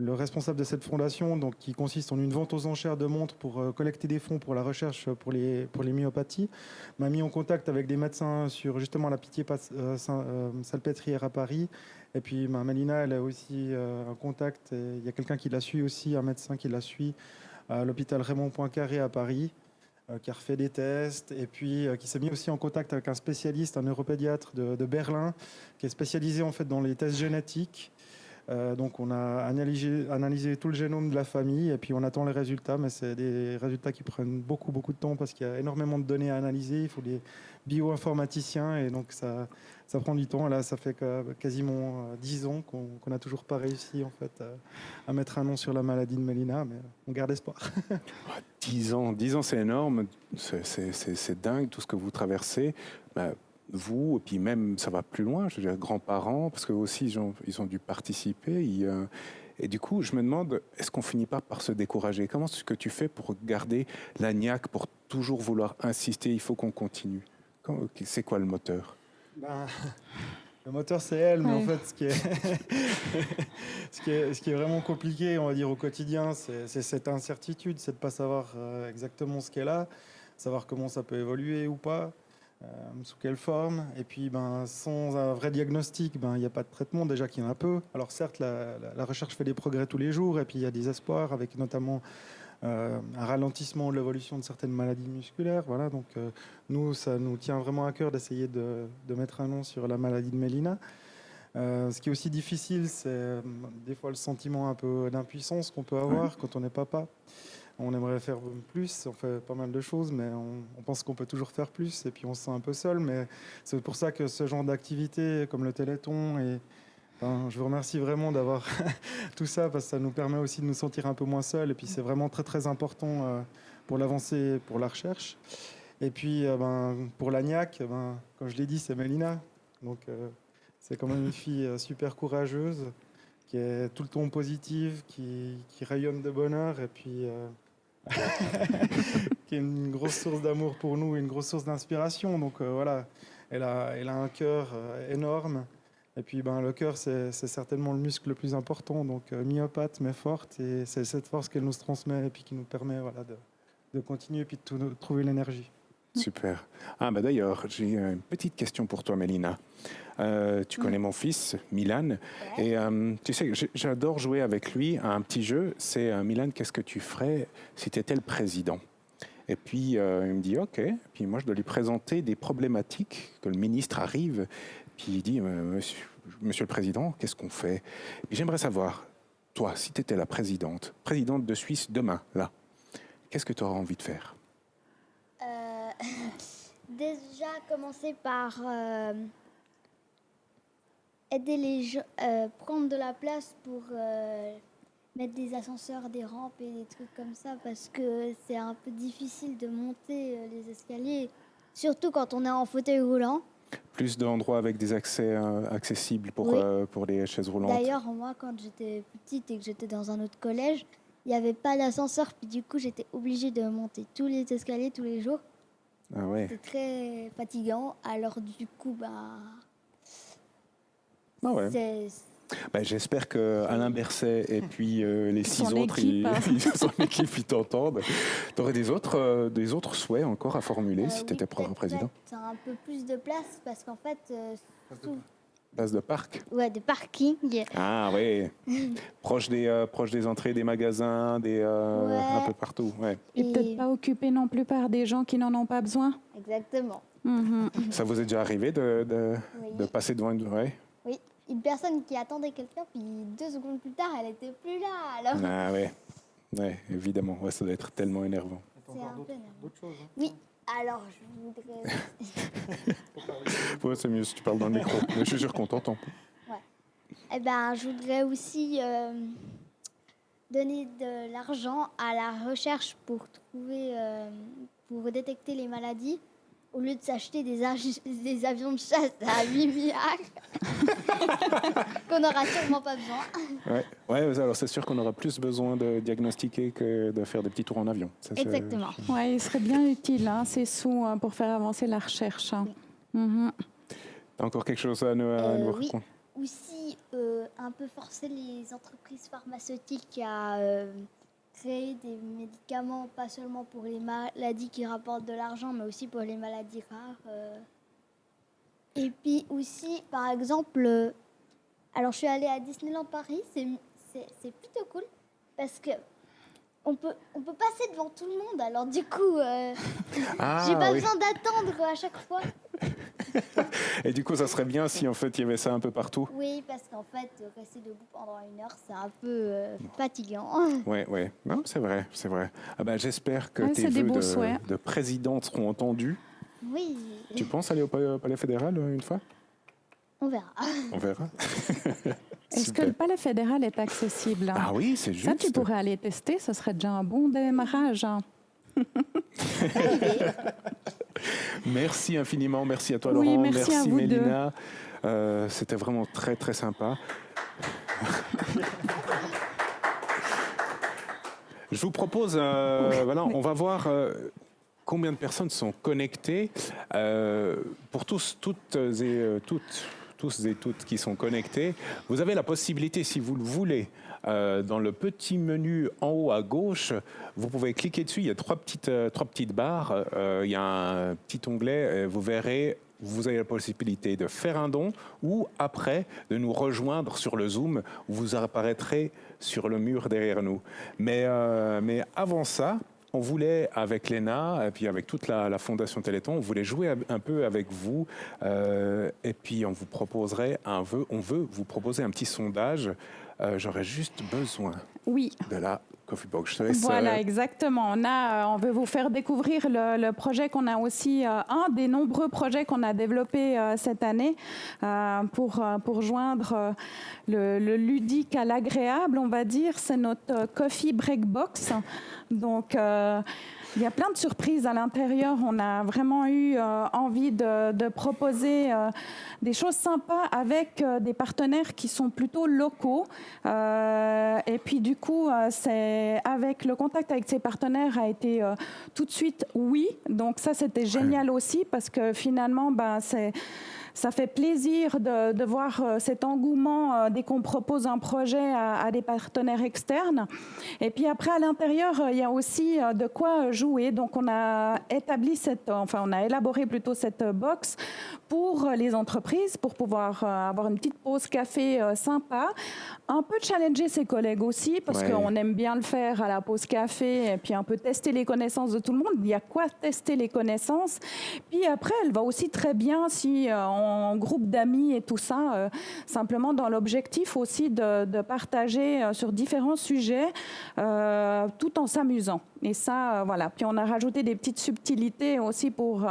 le responsable de cette fondation, donc, qui consiste en une vente aux enchères de montres pour collecter des fonds pour la recherche pour les myopathies, m'a mis en contact avec des médecins sur justement la Pitié-Salpêtrière à Paris. Et puis Mélina, elle a aussi un contact. Il y a quelqu'un qui la suit aussi, un médecin qui la suit à l'hôpital Raymond Poincaré à Paris, qui a refait des tests, et puis qui s'est mis aussi en contact avec un spécialiste, un neuropédiatre de Berlin, qui est spécialisé en fait dans les tests génétiques. Donc on a analysé tout le génome de la famille et puis on attend les résultats, mais c'est des résultats qui prennent beaucoup de temps parce qu'il y a énormément de données à analyser, il faut des bioinformaticiens et donc ça prend du temps. Là, ça fait quasiment 10 ans qu'on n'a toujours pas réussi en fait à mettre un nom sur la maladie de Mélina, mais on garde espoir. 10 ans, c'est énorme, c'est dingue tout ce que vous traversez. Vous, et puis même, ça va plus loin, je veux dire, grands-parents, parce qu'eux aussi, ils ont dû participer. Et du coup, je me demande, est-ce qu'on finit pas par se décourager? Comment est-ce que tu fais pour garder la niaque, pour toujours vouloir insister, il faut qu'on continue? C'est quoi le moteur? Le moteur, c'est elle, mais en fait, ce qui est vraiment compliqué, on va dire, au quotidien, c'est cette incertitude, c'est de ne pas savoir exactement ce qu'elle a, savoir comment ça peut évoluer ou pas. Sous quelle forme, et puis sans un vrai diagnostic, il n'y a pas de traitement, déjà qu'il y en a peu. Alors certes, la recherche fait des progrès tous les jours, et puis il y a des espoirs, avec notamment un ralentissement de l'évolution de certaines maladies musculaires. Voilà, donc nous, ça nous tient vraiment à cœur d'essayer de mettre un nom sur la maladie de Mélina. Ce qui est aussi difficile, c'est des fois le sentiment un peu d'impuissance qu'on peut avoir quand on est papa. On aimerait faire plus, on fait pas mal de choses, mais on pense qu'on peut toujours faire plus, et puis on se sent un peu seul. Mais c'est pour ça que ce genre d'activité, comme le Téléthon, je vous remercie vraiment d'avoir tout ça, parce que ça nous permet aussi de nous sentir un peu moins seuls. Et puis c'est vraiment très important pour l'avancée, pour la recherche. Et puis pour la niaque, comme je l'ai dit, c'est Mélina. Donc c'est quand même une fille super courageuse, qui est tout le temps positive, qui rayonne de bonheur, et puis qui est une grosse source d'amour pour nous, et une grosse source d'inspiration. Donc voilà, elle a un cœur énorme, et puis le cœur, c'est certainement le muscle le plus important. Donc myopathe mais forte, et c'est cette force qu'elle nous transmet et puis qui nous permet de continuer et puis de trouver l'énergie. Super. D'ailleurs, j'ai une petite question pour toi, Mélina. Tu connais mon fils, Milan, et tu sais, j'adore jouer avec lui à un petit jeu. C'est Milan, qu'est-ce que tu ferais si tu étais le président? Et puis il me dit OK. Puis moi, je dois lui présenter des problématiques, que le ministre arrive, puis il dit Monsieur le Président, qu'est-ce qu'on fait? Et j'aimerais savoir, toi, si tu étais la présidente de Suisse demain, là, qu'est-ce que tu auras envie de faire? Déjà commencer par aider les gens, prendre de la place pour mettre des ascenseurs, des rampes et des trucs comme ça, parce que c'est un peu difficile de monter les escaliers, surtout quand on est en fauteuil roulant. Plus d'endroits avec des accès accessibles pour, Oui. pour les chaises roulantes. D'ailleurs, moi, quand j'étais petite et que j'étais dans un autre collège, il n'y avait pas d'ascenseur, puis du coup, j'étais obligée de monter tous les escaliers tous les jours. Ah ouais. C'était très fatigant, alors du coup, Ah ouais. c'est... Ben, j'espère que Alain Berset et puis les 6 Son autres, équipe, son équipe, ils t'entendent. Tu aurais des autres souhaits encore à formuler si tu étais président? C'est un peu plus de place, parce qu'en fait, Place de parc. ouais, des parkings. Ah oui. proche des entrées des magasins, un peu partout. Ouais. Et peut-être pas occupé non plus par des gens qui n'en ont pas besoin. Exactement. Mhm. Ça vous est déjà arrivé de passer devant une... Ouais. Oui, une personne qui attendait quelqu'un, puis 2 secondes plus tard, elle était plus là. Alors, Ah ouais. Ouais, évidemment. Ouais, ça doit être tellement énervant. c'est un peu énervant. D'autres choses, hein. Oui, alors je voudrais... Ouais, c'est mieux si tu parles dans le micro. Mais je suis sûr qu'on t'entend. Eh ben, je voudrais aussi donner de l'argent à la recherche pour trouver, pour détecter les maladies, au lieu de s'acheter des avions de chasse à 8 milliards qu'on n'aura sûrement pas besoin. Ouais, alors c'est sûr qu'on aura plus besoin de diagnostiquer que de faire des petits tours en avion. Ça, c'est- Exactement. Ouais, il serait bien utile, ces sous, pour faire avancer la recherche. Mhm. T'as encore quelque chose à nous Oui. raconter? Aussi, un peu forcer les entreprises pharmaceutiques à créer des médicaments, pas seulement pour les maladies qui rapportent de l'argent, mais aussi pour les maladies rares. Et puis aussi, par exemple, alors je suis allée à Disneyland Paris, c'est plutôt cool, parce que on peut passer devant tout le monde, alors du coup, j'ai pas besoin d'attendre à chaque fois. Et du coup, ça serait bien si en fait il y avait ça un peu partout. Oui, parce qu'en fait, rester debout pendant 1 heure, c'est un peu fatigant. Ouais. Non, c'est vrai. Ah ben, j'espère que Ouais, tes c'est des vœux beaux souhaits. de présidente seront entendus. Oui, Tu penses aller au Palais fédéral une fois? on verra. On verra. Est-ce que Super. le palais fédéral est accessible? Ah oui, c'est juste. Ça, tu pourrais aller tester, ce serait déjà un bon démarrage. Merci infiniment, merci à toi Oui, Laurent, merci à vous Mélina. C'était vraiment très très sympa. Je vous propose, voilà, on va voir combien de personnes sont connectées. Pour tous et toutes qui sont connectés, vous avez la possibilité, si vous le voulez, dans le petit menu en haut à gauche, vous pouvez cliquer dessus. Il y a trois petites barres. Il y a un petit onglet. Vous verrez, vous avez la possibilité de faire un don ou après de nous rejoindre sur le Zoom où vous apparaîtrez sur le mur derrière nous. Mais avant ça, on voulait, avec l'ENA et puis avec toute la Fondation Téléthon, on voulait jouer un peu avec vous et puis on vous proposerait on veut vous proposer un petit sondage. J'aurais juste besoin de la Coffee Box. Je te laisse, Voilà, exactement. On veut vous faire découvrir le projet qu'on a aussi, un des nombreux projets qu'on a développé cette année pour joindre le ludique à l'agréable, on va dire. C'est notre Coffee Break Box. Donc, il y a plein de surprises à l'intérieur. On a vraiment eu envie de proposer des choses sympas avec des partenaires qui sont plutôt locaux. Et puis du coup, c'est avec le contact avec ces partenaires a été tout de suite oui. Donc ça, c'était génial aussi parce que finalement, ça fait plaisir de voir cet engouement dès qu'on propose un projet à des partenaires externes. Et puis après, à l'intérieur, il y a aussi de quoi jouer. Donc on a élaboré plutôt cette box pour les entreprises, pour pouvoir avoir une petite pause café sympa, un peu challenger ses collègues aussi, parce qu'on aime bien le faire à la pause café, et puis un peu tester les connaissances de tout le monde. Il y a quoi tester les connaissances. Puis après, elle va aussi très bien si en groupe d'amis et tout ça, simplement dans l'objectif aussi de partager sur différents sujets, tout en s'amusant. Et ça, voilà. Puis on a rajouté des petites subtilités aussi pour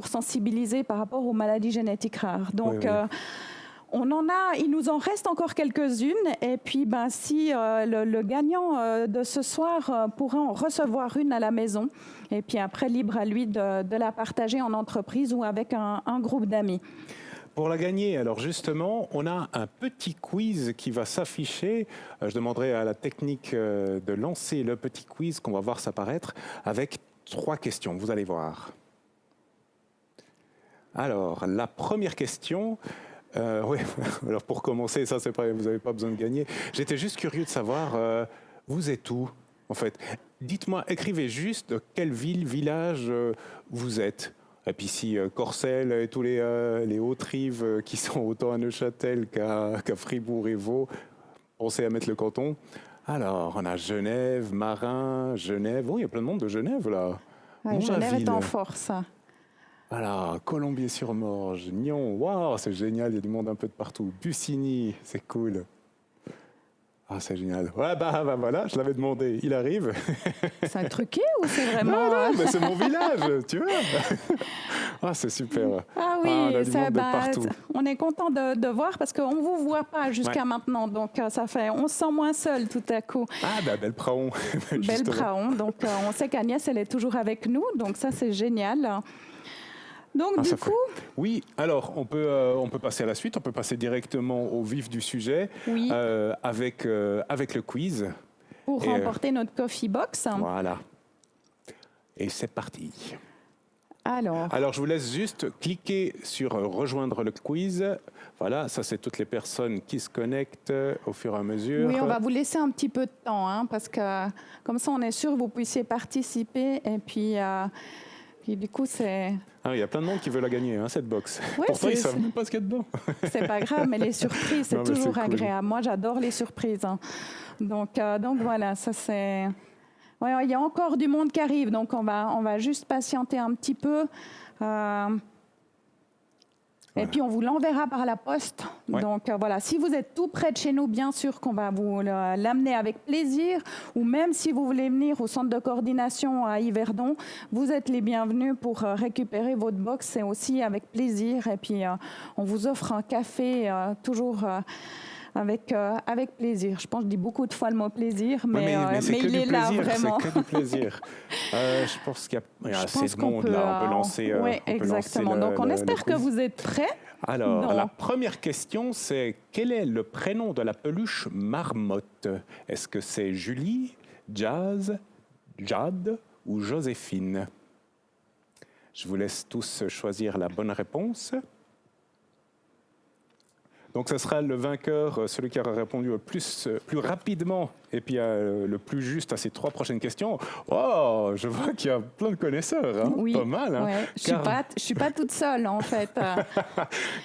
sensibiliser par rapport aux maladies génétiques rares. Donc, Il nous en reste encore quelques-unes. Et puis, si le gagnant de ce soir pourra en recevoir une à la maison. Et puis après, libre à lui de la partager en entreprise ou avec un groupe d'amis. Pour la gagner, alors justement, on a un petit quiz qui va s'afficher. Je demanderai à la technique de lancer le petit quiz qu'on va voir s'apparaître avec 3 questions. Vous allez voir. Alors, la première question... oui, alors pour commencer, ça c'est pas, vous n'avez pas besoin de gagner. J'étais juste curieux de savoir, vous êtes où en fait? Dites-moi, écrivez juste de quelle ville, village vous êtes. Et puis si Corcelles et tous les Hautes-Rives qui sont autant à Neuchâtel qu'à Fribourg et Vaud, pensez à mettre le canton. Alors, on a Genève, Marin, Genève. Oh, il y a plein de monde de Genève là. Ouais, Genève est en force. Voilà, Colombier-sur-Morge, Nyon, waouh, c'est génial, il y a du monde un peu de partout. Bussigny, c'est cool. Ah, c'est génial. Ouais, voilà, je l'avais demandé, il arrive. C'est un truqué ou c'est vraiment... Non, mais c'est mon village, tu vois. Ah, c'est super. Ah oui, on a du monde de partout. On est content de voir parce qu'on ne vous voit pas jusqu'à maintenant. Donc, on se sent moins seul tout à coup. Ah, Belpraon. Belpraon. Donc, on sait qu'Agnès, elle est toujours avec nous. Donc, ça, c'est génial. Donc, du coup... Oui, alors, on peut passer à la suite. On peut passer directement au vif du sujet avec le quiz. Pour remporter notre coffee box. Voilà. Et c'est parti. Alors, je vous laisse juste cliquer sur rejoindre le quiz. Voilà, ça c'est toutes les personnes qui se connectent au fur et à mesure. Oui, on va vous laisser un petit peu de temps, parce que comme ça on est sûr que vous puissiez participer. Et puis du coup, c'est... Ah, il y a plein de monde qui veut la gagner, cette box. Ouais, pourtant, ils ne savent même pas ce qu'il y a dedans. C'est pas grave, mais les surprises, c'est toujours agréable. Moi, j'adore les surprises. Donc voilà, ça c'est... Ouais, il y a encore du monde qui arrive, donc on va juste patienter un petit peu. Et puis, on vous l'enverra par la poste. Ouais. Donc, voilà, si vous êtes tout près de chez nous, bien sûr qu'on va vous l'amener avec plaisir. Ou même si vous voulez venir au centre de coordination à Yverdon, vous êtes les bienvenus pour récupérer votre box. C'est aussi avec plaisir. Et puis, on vous offre un café toujours... Avec plaisir. Je pense que je dis beaucoup de fois le mot plaisir, mais il est là vraiment. C'est que du plaisir. Je pense qu'il y a assez de monde là. On peut lancer. Oui, exactement. Donc on espère que vous êtes prêts. Alors, la première question, c'est quel est le prénom de la peluche marmotte? Est-ce que c'est Julie, Jazz, Jade ou Joséphine? Je vous laisse tous choisir la bonne réponse. Donc, ce sera le vainqueur, celui qui aura répondu le plus rapidement et puis le plus juste à ces 3 prochaines questions. Oh, je vois qu'il y a plein de connaisseurs, oui, pas mal. Ouais. Je suis pas toute seule, en fait.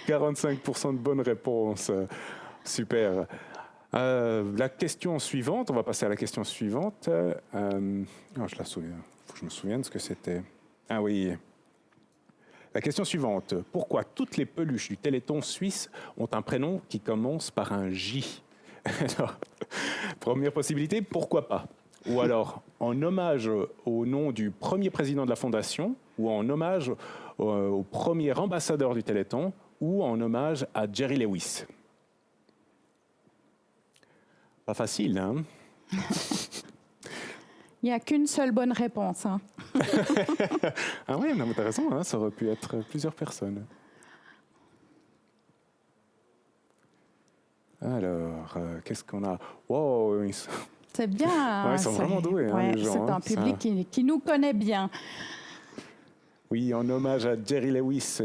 45% de bonnes réponses. Super. La question suivante, on va passer à la question suivante. Je la souviens. Il faut que je me souvienne ce que c'était. Ah oui. La question suivante. Pourquoi toutes les peluches du Téléthon suisse ont un prénom qui commence par un J? Alors, première possibilité, pourquoi pas? Ou alors, en hommage au nom du premier président de la Fondation, ou en hommage au premier ambassadeur du Téléthon, ou en hommage à Jerry Lewis. Pas facile, hein? Il n'y a qu'une seule bonne réponse. Ah oui, tu as raison, ça aurait pu être plusieurs personnes. Alors, qu'est-ce qu'on a? Wow, c'est bien. Ouais, ils sont vraiment doués, les gens. C'est un public qui nous connaît bien. Oui, en hommage à Jerry Lewis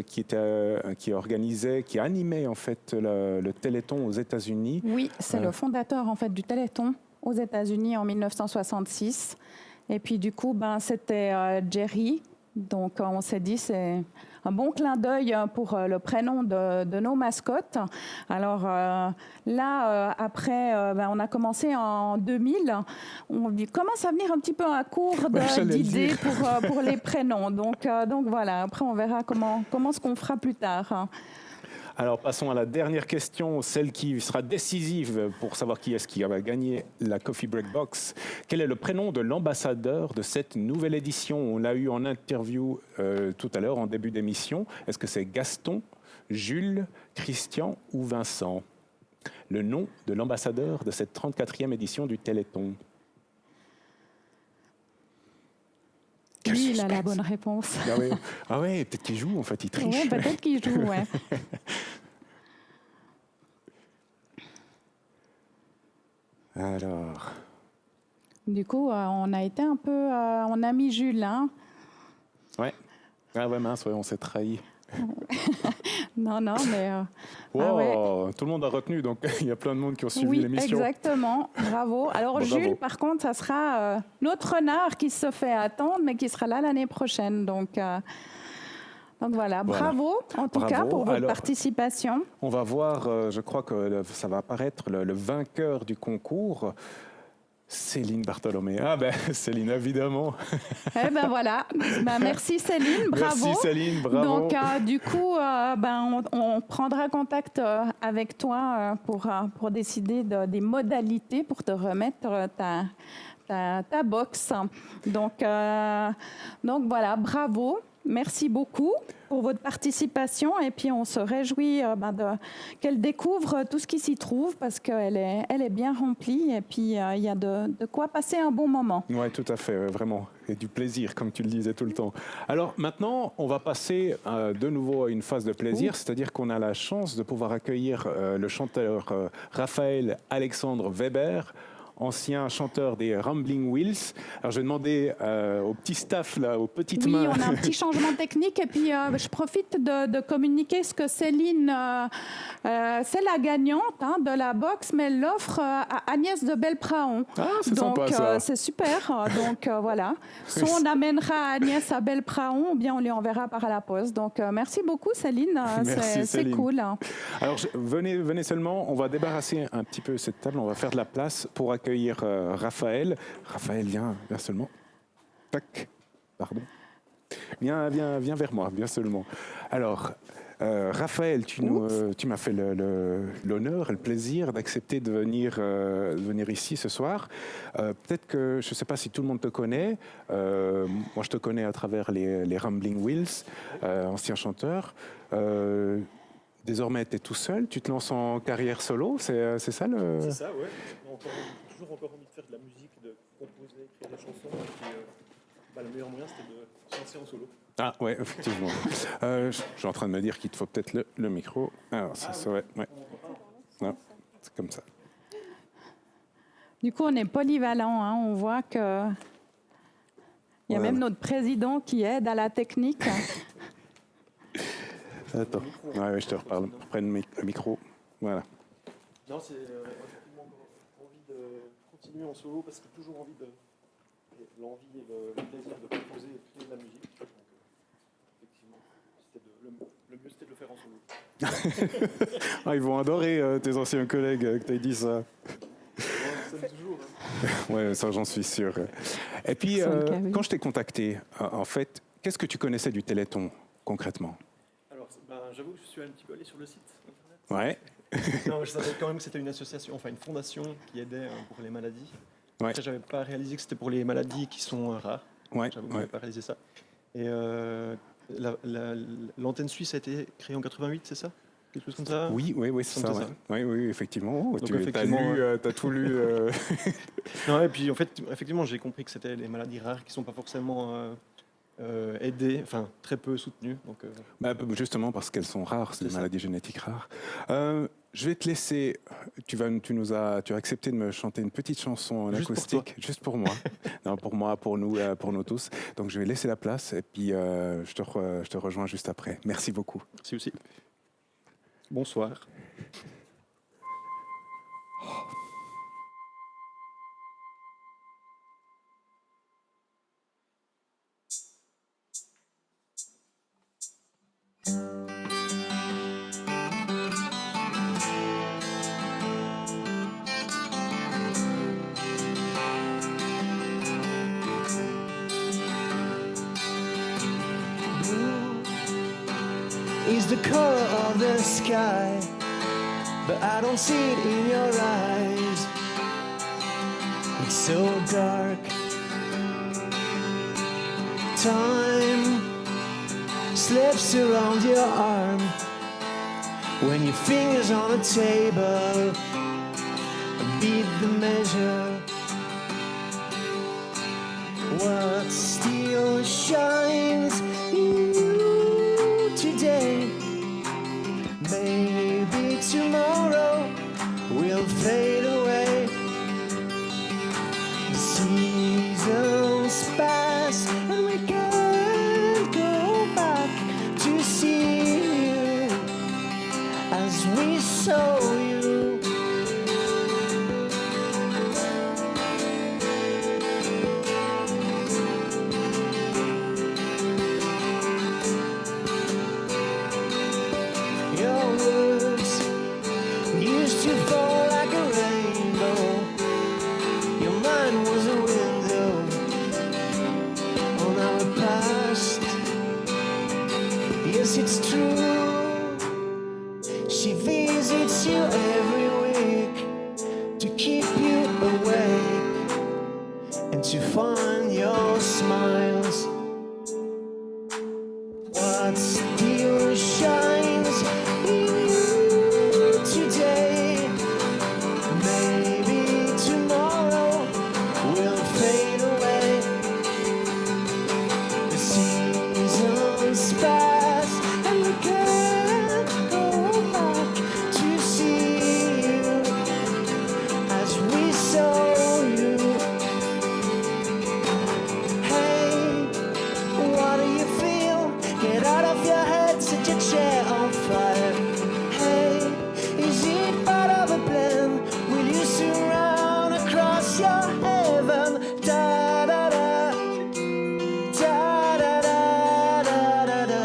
qui organisait, qui animait en fait le Téléthon aux États-Unis. Oui, c'est le fondateur en fait du Téléthon aux États-Unis en 1966. Et puis du coup, c'était Jerry. Donc on s'est dit c'est un bon clin d'œil pour le prénom de nos mascottes. Alors là, après, on a commencé en 2000. On commence à venir un petit peu à court d'idées pour les prénoms. Donc voilà, après on verra comment ce qu'on fera plus tard. Alors, passons à la dernière question, celle qui sera décisive pour savoir qui est-ce qui va gagner la Coffee Break Box. Quel est le prénom de l'ambassadeur de cette nouvelle édition? On l'a eu en interview tout à l'heure, en début d'émission. Est-ce que c'est Gaston, Jules, Christian ou Vincent? Le nom de l'ambassadeur de cette 34e édition du Téléthon. Quel Lui, il a la suspense. bonne réponse. Ah ouais, peut-être qu'il joue, en fait, il triche. Ouais, peut-être qu'il joue, ouais. Alors, Du coup, on a été un peu... on a mis Jules, hein. ouais. Ah ouais, mince, ouais, on s'est trahi. Non, mais... Wow, ah ouais. tout le monde a retenu, donc il y a plein de monde qui ont suivi Oui, l'émission. exactement. Bravo. Alors, Bon, Jules, bravo. par contre, ça sera notre renard qui se fait attendre, mais qui sera là l'année prochaine. Donc voilà. Bravo, en tout cas, pour votre participation. On va voir, je crois que ça va apparaître, le vainqueur du concours. Céline Bartholomé. Ah ben, Céline, évidemment. Eh ben voilà. Merci Céline, bravo. Merci Céline, bravo. Donc du coup, on prendra contact avec toi pour décider des modalités pour te remettre ta box. Donc voilà, bravo. Merci beaucoup pour votre participation et puis on se réjouit qu'elle découvre tout ce qui s'y trouve parce qu'elle est bien remplie et puis il y a de quoi passer un bon moment. Oui, tout à fait, vraiment. Et du plaisir, comme tu le disais tout le temps. Alors maintenant, on va passer de nouveau à une phase de plaisir, c'est-à-dire qu'on a la chance de pouvoir accueillir le chanteur Raphaël Alexandre Weber, ancien chanteur des Rambling Wheels. Alors, je vais demander au petit staff, là, aux petites mains. Oui, on a un petit changement technique. Et puis, je profite de communiquer ce que Céline, c'est la gagnante de la boxe, mais elle l'offre à Agnès de Belpraon. Ah, c'est sympa, ça. C'est super. Donc, voilà. Soit on amènera Agnès à Belpraon, ou bien on lui enverra par la poste. Donc, merci beaucoup, Céline. Merci, c'est Céline. cool. Alors, venez seulement. On va débarrasser un petit peu cette table. On va faire de la place pour accueillir Raphaël. Raphaël, viens seulement. Tac, pardon. Viens vers moi, viens seulement. Alors, Raphaël, tu m'as fait l'honneur et le plaisir d'accepter de venir ici ce soir. Peut-être que, je ne sais pas si tout le monde te connaît. Moi, je te connais à travers les Rambling Wheels, ancien chanteur. Désormais, tu es tout seul. Tu te lances en carrière solo. C'est ça le... C'est ça, ouais. Toujours encore envie de faire de la musique, de composer, écrire des chansons. Et puis, le meilleur moyen, c'était de se lancer en solo. Ah ouais, effectivement. Je suis en train de me dire qu'il te faut peut-être le micro. Alors, ça serait... Ouais. Non, c'est comme ça. Du coup, on est polyvalent. Hein. On voit que il y a même notre président qui aide à la technique. Attends, ouais, je te reparle. Prends le micro. Voilà. Non, c'est effectivement envie de continuer en solo parce que toujours envie l'envie et le plaisir de composer et de créer de la musique. Donc, effectivement, le mieux c'était de le faire en solo. Ah, ils vont adorer tes anciens collègues que tu aies dit ça. Ça me toujours. Hein. Ouais, ça j'en suis sûr. Et puis, quand je t'ai contacté, en fait, qu'est-ce que tu connaissais du Téléthon concrètement? Alors, j'avoue que je suis un petit peu allé sur le site internet. Ouais. Non, je savais quand même que c'était une association, enfin une fondation qui aidait pour les maladies. Ouais. Après, j'avais pas réalisé que c'était pour les maladies qui sont rares. Ouais. J'avoue que j'avais pas réalisé ça. Et l'antenne suisse a été créée en 88, c'est ça? Quelque chose comme ça? Oui, c'est ça. Ouais. Oui, effectivement. Donc, tu as tout lu. Non, et puis en fait, effectivement, j'ai compris que c'était les maladies rares qui sont pas forcément aidées, enfin très peu soutenues. Donc, justement parce qu'elles sont rares, c'est des maladies génétiques rares. Je vais te laisser. Tu as accepté de me chanter une petite chanson en acoustique, juste pour moi. Non, pour moi, pour nous tous. Donc je vais laisser la place et puis je te rejoins juste après. Merci beaucoup. Merci aussi. Bonsoir. Is the color of the sky, but I don't see it in your eyes. It's so dark. Time slips around your arm, when your fingers on the table beat the measure. What still shines in you today, maybe tomorrow will fade away. The seasons pass and we can't go back to see you as we saw you. Your words used to fall like a rainbow. Your mind was a window on our past. Yes, it's true. She visits you every week to keep you awake and to find your smiles. What still shines in you today, maybe tomorrow will fade away. The seasons pass and we can't go back to see you as we saw you. Hey, what do you feel? Get out of your head, set your chair on fire. Hey, is it part of a plan? Will you surround across your heaven? Da da da, da da da da da da,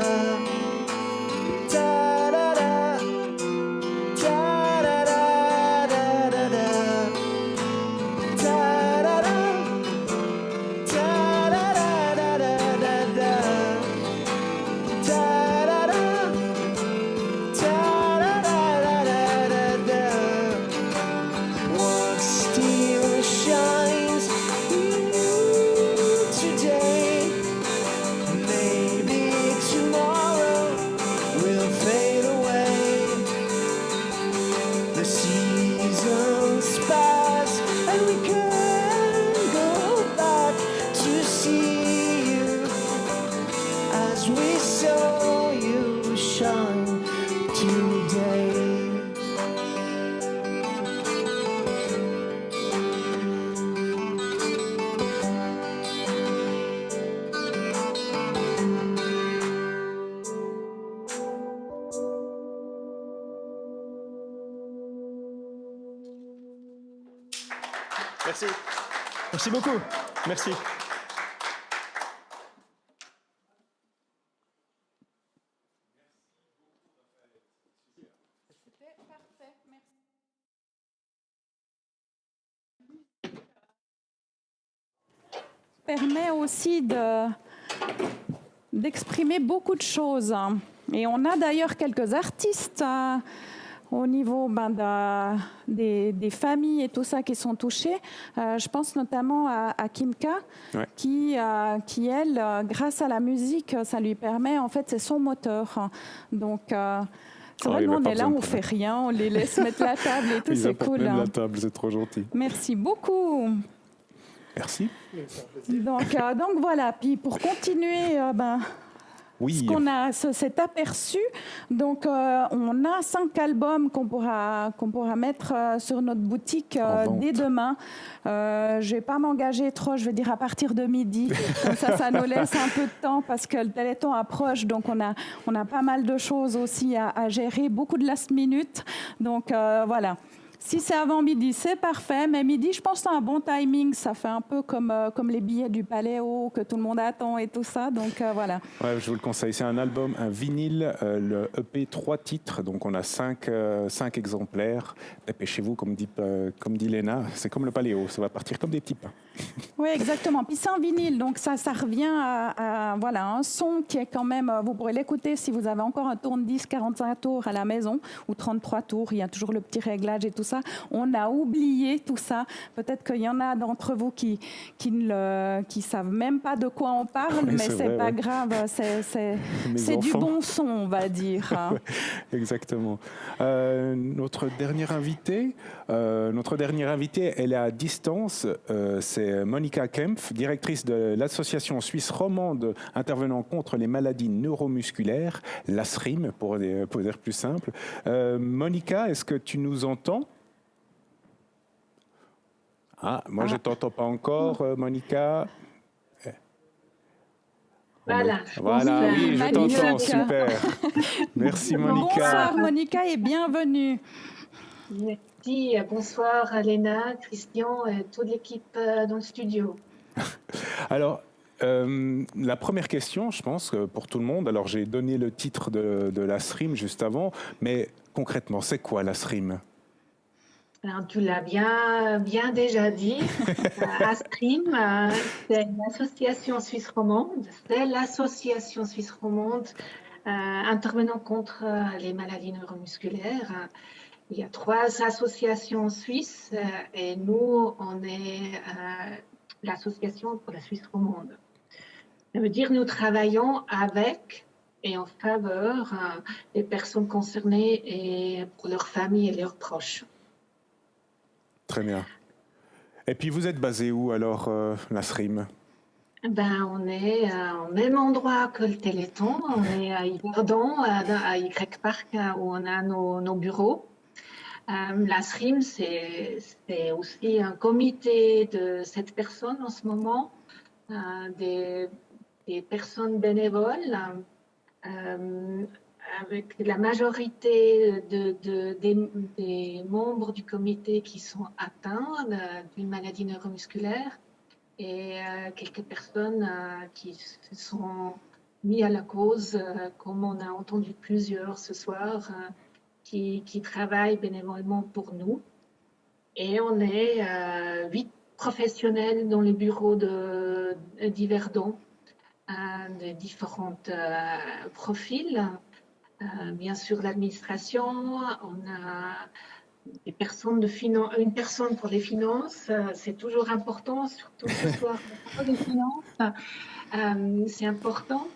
da da da, da da da da da da, da da da, da da da da da da. What still shines in you today, maybe tomorrow will fade away. The seasons pass and we can't go back to see you as we saw you shine today. Merci. Merci beaucoup. Merci. Permet aussi d'exprimer beaucoup de choses. Et on a d'ailleurs quelques artistes au niveau des familles et tout ça qui sont touchées. Je pense notamment à Kimka, Ouais. qui elle, grâce à la musique, ça lui permet, en fait, c'est son moteur. Donc, c'est vrai, il nous, va on pas est là, besoin on de fait rien, on les laisse mettre la table et tout, Ils c'est apportent cool. même la table, c'est trop gentil. Merci beaucoup. Merci. Donc voilà, puis pour continuer, Oui. ce qu'on a, cet aperçu, donc on a 5 albums qu'on pourra mettre sur notre boutique dès demain. Je ne vais pas m'engager trop, je vais dire à partir de midi. Comme ça nous laisse un peu de temps parce que le Téléthon approche, donc on a pas mal de choses aussi à gérer, beaucoup de last minute. Donc voilà. Si c'est avant midi, c'est parfait. Mais midi, je pense que c'est un bon timing. Ça fait un peu comme les billets du Paléo que tout le monde attend et tout ça. Donc voilà. Ouais, je vous le conseille. C'est un album, un vinyle, le EP 3 titres. Donc on a 5 exemplaires. Dépêchez-vous, comme dit Léna. C'est comme le Paléo. Ça va partir comme des petits pains. Oui, exactement. Puis c'est un vinyle. Donc ça revient à voilà, un son qui est quand même... Vous pourrez l'écouter si vous avez encore un tourne-disque 45 tours à la maison ou 33 tours. Il y a toujours le petit réglage et tout ça. ça. On a oublié tout ça. Peut-être qu'il y en a d'entre vous qui savent même pas de quoi on parle, Oui, mais c'est c'est vrai, pas ouais. grave. C'est du enfants. bon son, on va dire. Hein. Exactement. Notre dernière invitée, elle est à distance. C'est Monika Kempf, directrice de l'association suisse romande intervenant contre les maladies neuromusculaires, l'ASRIM pour dire plus simple. Monika, est-ce que tu nous entends? Moi, je ne t'entends pas encore, Monika. Voilà. Voilà, oui, je t'entends, super. Merci Monika. Bonsoir Monika et bienvenue. Merci, bonsoir Léna, Christian et toute l'équipe dans le studio. Alors, la première question, je pense, pour tout le monde, alors j'ai donné le titre de l'ASRIM juste avant, mais concrètement, c'est quoi l'ASRIM? Alors, tu l'as bien déjà dit. ASRIM, c'est l'association suisse romande. C'est l'association suisse romande intervenant contre les maladies neuromusculaires. Il y a 3 associations suisses et nous, on est l'association pour la Suisse romande. Ça veut dire que nous travaillons avec et en faveur des personnes concernées et pour leurs familles et leurs proches. Très bien. Et puis vous êtes basé où alors, l'ASRIM? On est au même endroit que le Téléthon. On est à Yverdon, à Y-Park, où on a nos bureaux. L'ASRIM, c'est aussi un comité de 7 personnes en ce moment, des personnes bénévoles, avec la majorité des membres du comité qui sont atteints d'une maladie neuromusculaire et quelques personnes qui se sont mis à la cause, comme on a entendu plusieurs ce soir, qui travaillent bénévolement pour nous. Et on est 8 professionnels dans les bureaux d'Yverdon, de différents profils. Bien sûr, l'administration, on a des personnes une personne pour les finances, c'est toujours important, surtout ce soir, pour les finances, c'est important.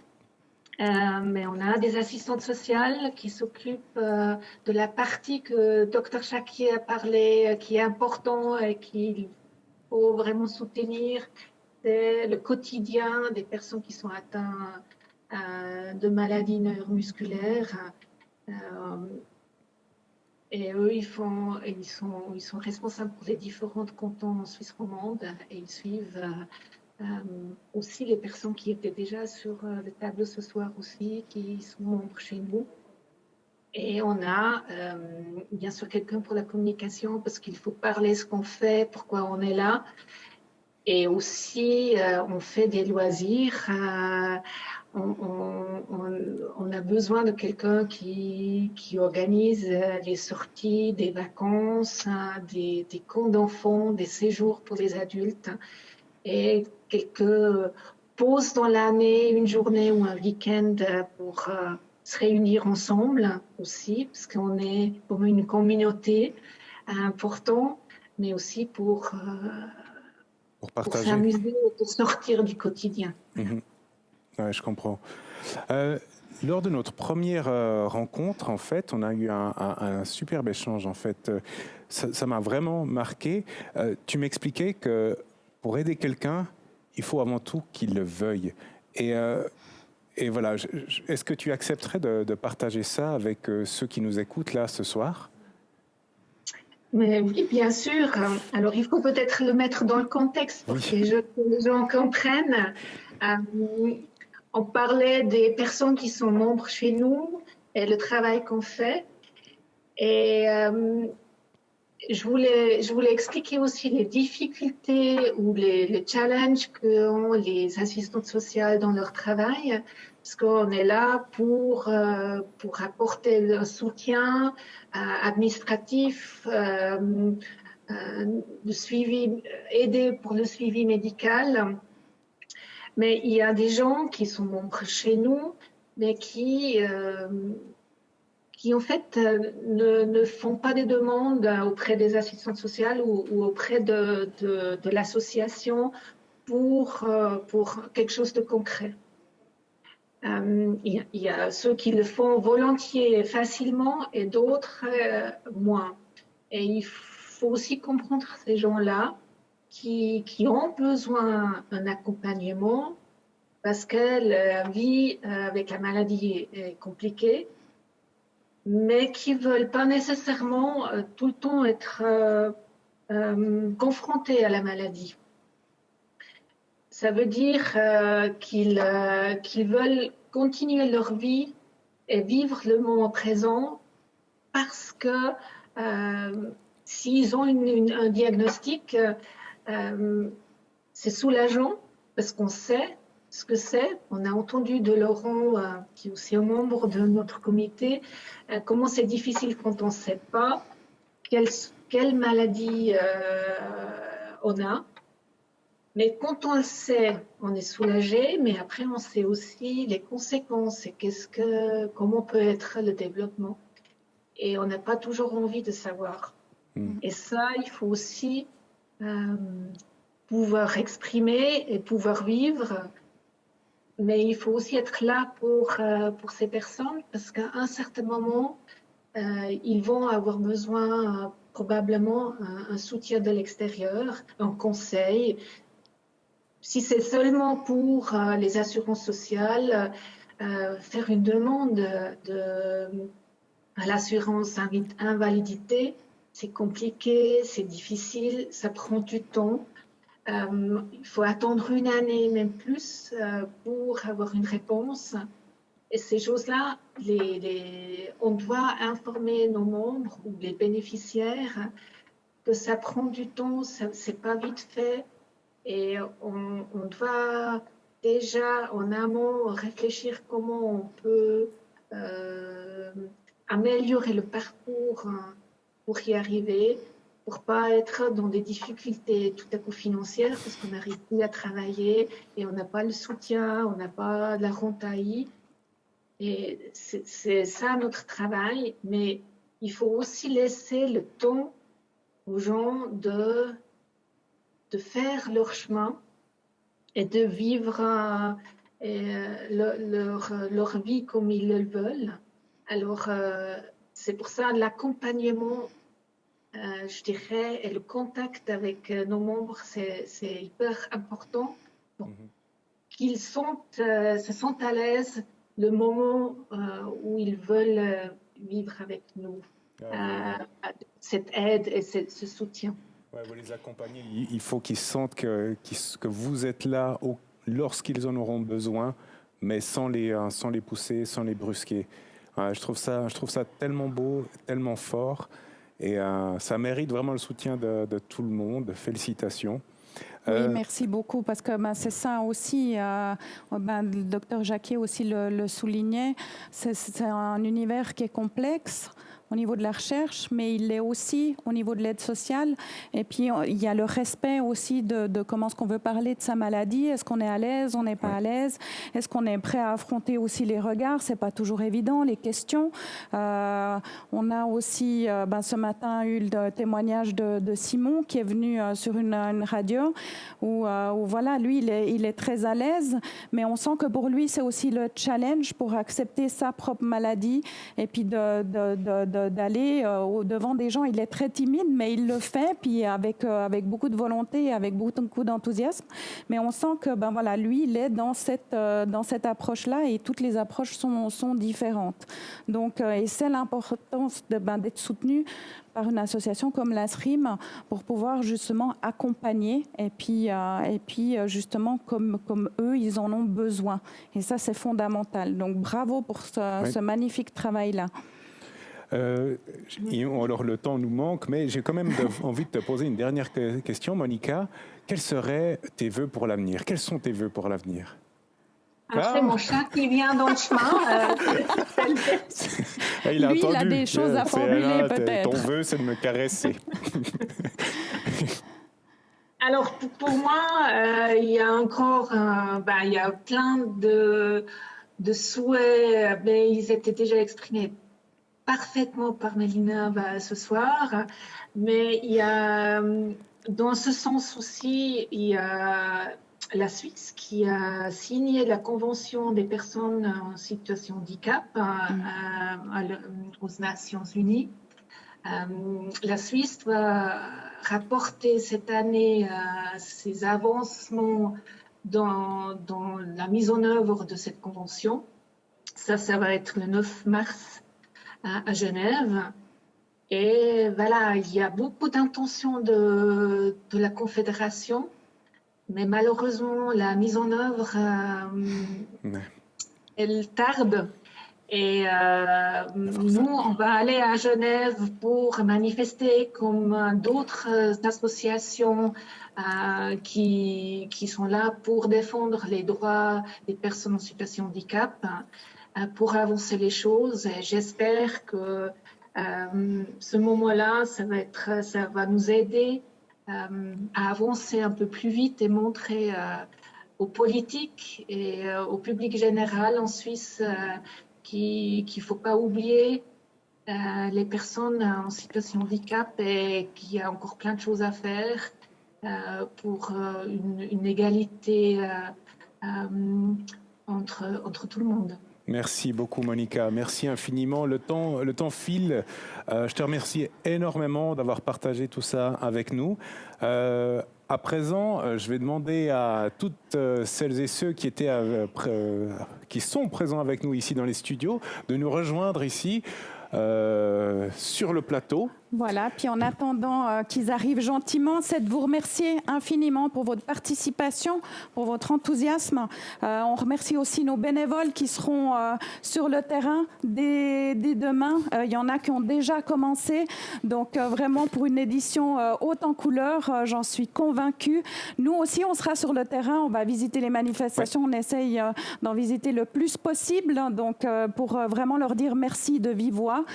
Mais on a des assistantes sociales qui s'occupent de la partie que Dr Chaki a parlé, qui est important et qu'il faut vraiment soutenir. C'est le quotidien des personnes qui sont atteintes de maladies neuromusculaires. Et eux, ils sont responsables pour les différentes cantons en Suisse romande et ils suivent aussi les personnes qui étaient déjà sur le tableau ce soir aussi, qui sont membres chez nous. Et on a bien sûr quelqu'un pour la communication parce qu'il faut parler ce qu'on fait, pourquoi on est là. Et aussi, on fait des loisirs. On a besoin de quelqu'un qui organise les sorties, des vacances, des camps d'enfants, des séjours pour les adultes et quelques pauses dans l'année, une journée ou un week-end pour se réunir ensemble aussi, parce qu'on est comme une communauté importante, mais aussi pour s'amuser et pour sortir du quotidien. Mmh. Ouais, je comprends. Lors de notre première rencontre, en fait, on a eu un superbe échange. En fait, ça m'a vraiment marqué. Tu m'expliquais que pour aider quelqu'un, il faut avant tout qu'il le veuille. Et voilà, est-ce que tu accepterais de partager ça avec ceux qui nous écoutent là ce soir? Mais oui, bien sûr. Alors, il faut peut-être le mettre dans le contexte pour que les gens comprennent. On parlait des personnes qui sont membres chez nous et le travail qu'on fait. Et je voulais expliquer aussi les difficultés ou les challenges qu'ont les assistantes sociales dans leur travail, parce qu'on est là pour apporter le soutien administratif, de suivi, aider pour le suivi médical. Mais il y a des gens qui sont membres chez nous, mais qui qui en fait ne font pas des demandes auprès des assistantes sociales ou auprès de l'association pour quelque chose de concret. Il y a ceux qui le font volontiers, facilement, et d'autres moins. Et il faut aussi comprendre ces gens-là qui ont besoin d'un accompagnement parce que la vie avec la maladie est compliquée, mais qui ne veulent pas nécessairement tout le temps être confrontés à la maladie. Ça veut dire qu'ils veulent continuer leur vie et vivre le moment présent parce que s'ils ont un diagnostic, c'est soulageant parce qu'on sait ce que c'est. On a entendu de Laurent, qui est aussi un membre de notre comité, comment c'est difficile quand on ne sait pas quelle maladie on a. Mais quand on le sait, on est soulagé, mais après on sait aussi les conséquences et comment peut être le développement. Et on n'a pas toujours envie de savoir. Et ça, il faut aussi pouvoir exprimer et pouvoir vivre. Mais il faut aussi être là pour ces personnes parce qu'à un certain moment, ils vont avoir besoin probablement un soutien de l'extérieur, un conseil. Si c'est seulement pour les assurances sociales, faire une demande à l'assurance invalidité, c'est compliqué, c'est difficile, ça prend du temps. Il faut attendre une année, même plus, pour avoir une réponse. Et ces choses-là, on doit informer nos membres ou les bénéficiaires que ça prend du temps, c'est pas vite fait. Et on doit déjà en amont réfléchir comment on peut améliorer le parcours pour y arriver, pour pas être dans des difficultés tout à coup financières parce qu'on n'arrive plus à travailler et on n'a pas le soutien, on n'a pas de la rentaille. Et c'est ça notre travail, mais il faut aussi laisser le temps aux gens de faire leur chemin et de vivre leur vie comme ils le veulent. Alors, c'est pour ça l'accompagnement, je dirais, et le contact avec nos membres, c'est hyper important pour qu'ils se sentent à l'aise le moment où ils veulent vivre avec nous cette aide et ce soutien. Ouais, vous les accompagnez. Il faut qu'ils sentent que vous êtes là lorsqu'ils en auront besoin, mais sans les pousser, sans les brusquer. Je trouve ça tellement beau, tellement fort, et ça mérite vraiment le soutien de tout le monde. Félicitations. Oui, merci beaucoup, parce que c'est ça aussi, le docteur Jacquet aussi le soulignait, c'est un univers qui est complexe au niveau de la recherche, mais il l'est aussi au niveau de l'aide sociale. Et puis, il y a le respect aussi de comment est-ce qu'on veut parler de sa maladie. Est-ce qu'on est à l'aise, on n'est pas à l'aise? Est-ce qu'on est prêt à affronter aussi les regards? C'est pas toujours évident, les questions. On a aussi, ce matin, eu le témoignage de Simon qui est venu sur une radio où voilà, lui, il est très à l'aise, mais on sent que pour lui, c'est aussi le challenge pour accepter sa propre maladie et puis d'aller au-devant des gens. Il est très timide, mais il le fait, puis avec beaucoup de volonté, avec beaucoup d'enthousiasme. Mais on sent que voilà, lui, il est dans cette approche-là, et toutes les approches sont différentes. Donc, et c'est l'importance d'être soutenu par une association comme l'ASRIM pour pouvoir justement accompagner et puis justement comme eux, ils en ont besoin. Et ça, c'est fondamental. Donc, bravo pour ce magnifique travail-là. Alors le temps nous manque, mais j'ai quand même envie de te poser une dernière question, Monica. Quels seraient tes vœux pour l'avenir? Quels sont tes vœux pour l'avenir? C'est mon chat qui vient dans le chemin. Il a Lui, il a des choses à formuler peut-être. Ton vœu, c'est de me caresser. Alors pour moi, il y a encore il y a plein de souhaits, mais ils étaient déjà exprimés parfaitement par Mélina ce soir, mais il y a, dans ce sens aussi, il y a la Suisse qui a signé la Convention des personnes en situation de handicap aux Nations Unies. La Suisse va rapporter cette année ses avancements dans la mise en œuvre de cette convention. Ça va être le 9 mars à Genève. Et voilà, il y a beaucoup d'intentions de la Confédération, mais malheureusement, la mise en œuvre, elle tarde. Et nous, on va aller à Genève pour manifester comme d'autres associations qui sont là pour défendre les droits des personnes en situation de handicap, pour avancer les choses. Et j'espère que ce moment-là, ça va nous aider à avancer un peu plus vite et montrer aux politiques et au public général en Suisse qu'il ne faut pas oublier les personnes en situation de handicap et qu'il y a encore plein de choses à faire pour une égalité entre tout le monde. Merci beaucoup Monica, merci infiniment. Le temps file. Je te remercie énormément d'avoir partagé tout ça avec nous. À présent, je vais demander à toutes celles et ceux qui sont présents avec nous ici dans les studios de nous rejoindre ici sur le plateau. Voilà, puis en attendant qu'ils arrivent gentiment, c'est de vous remercier infiniment pour votre participation, pour votre enthousiasme. On remercie aussi nos bénévoles qui seront sur le terrain dès demain. Il y en a qui ont déjà commencé. Donc vraiment pour une édition haute en couleurs, j'en suis convaincue. Nous aussi, on sera sur le terrain, on va visiter les manifestations, on essaye d'en visiter le plus possible. Donc pour vraiment leur dire merci de vive voix.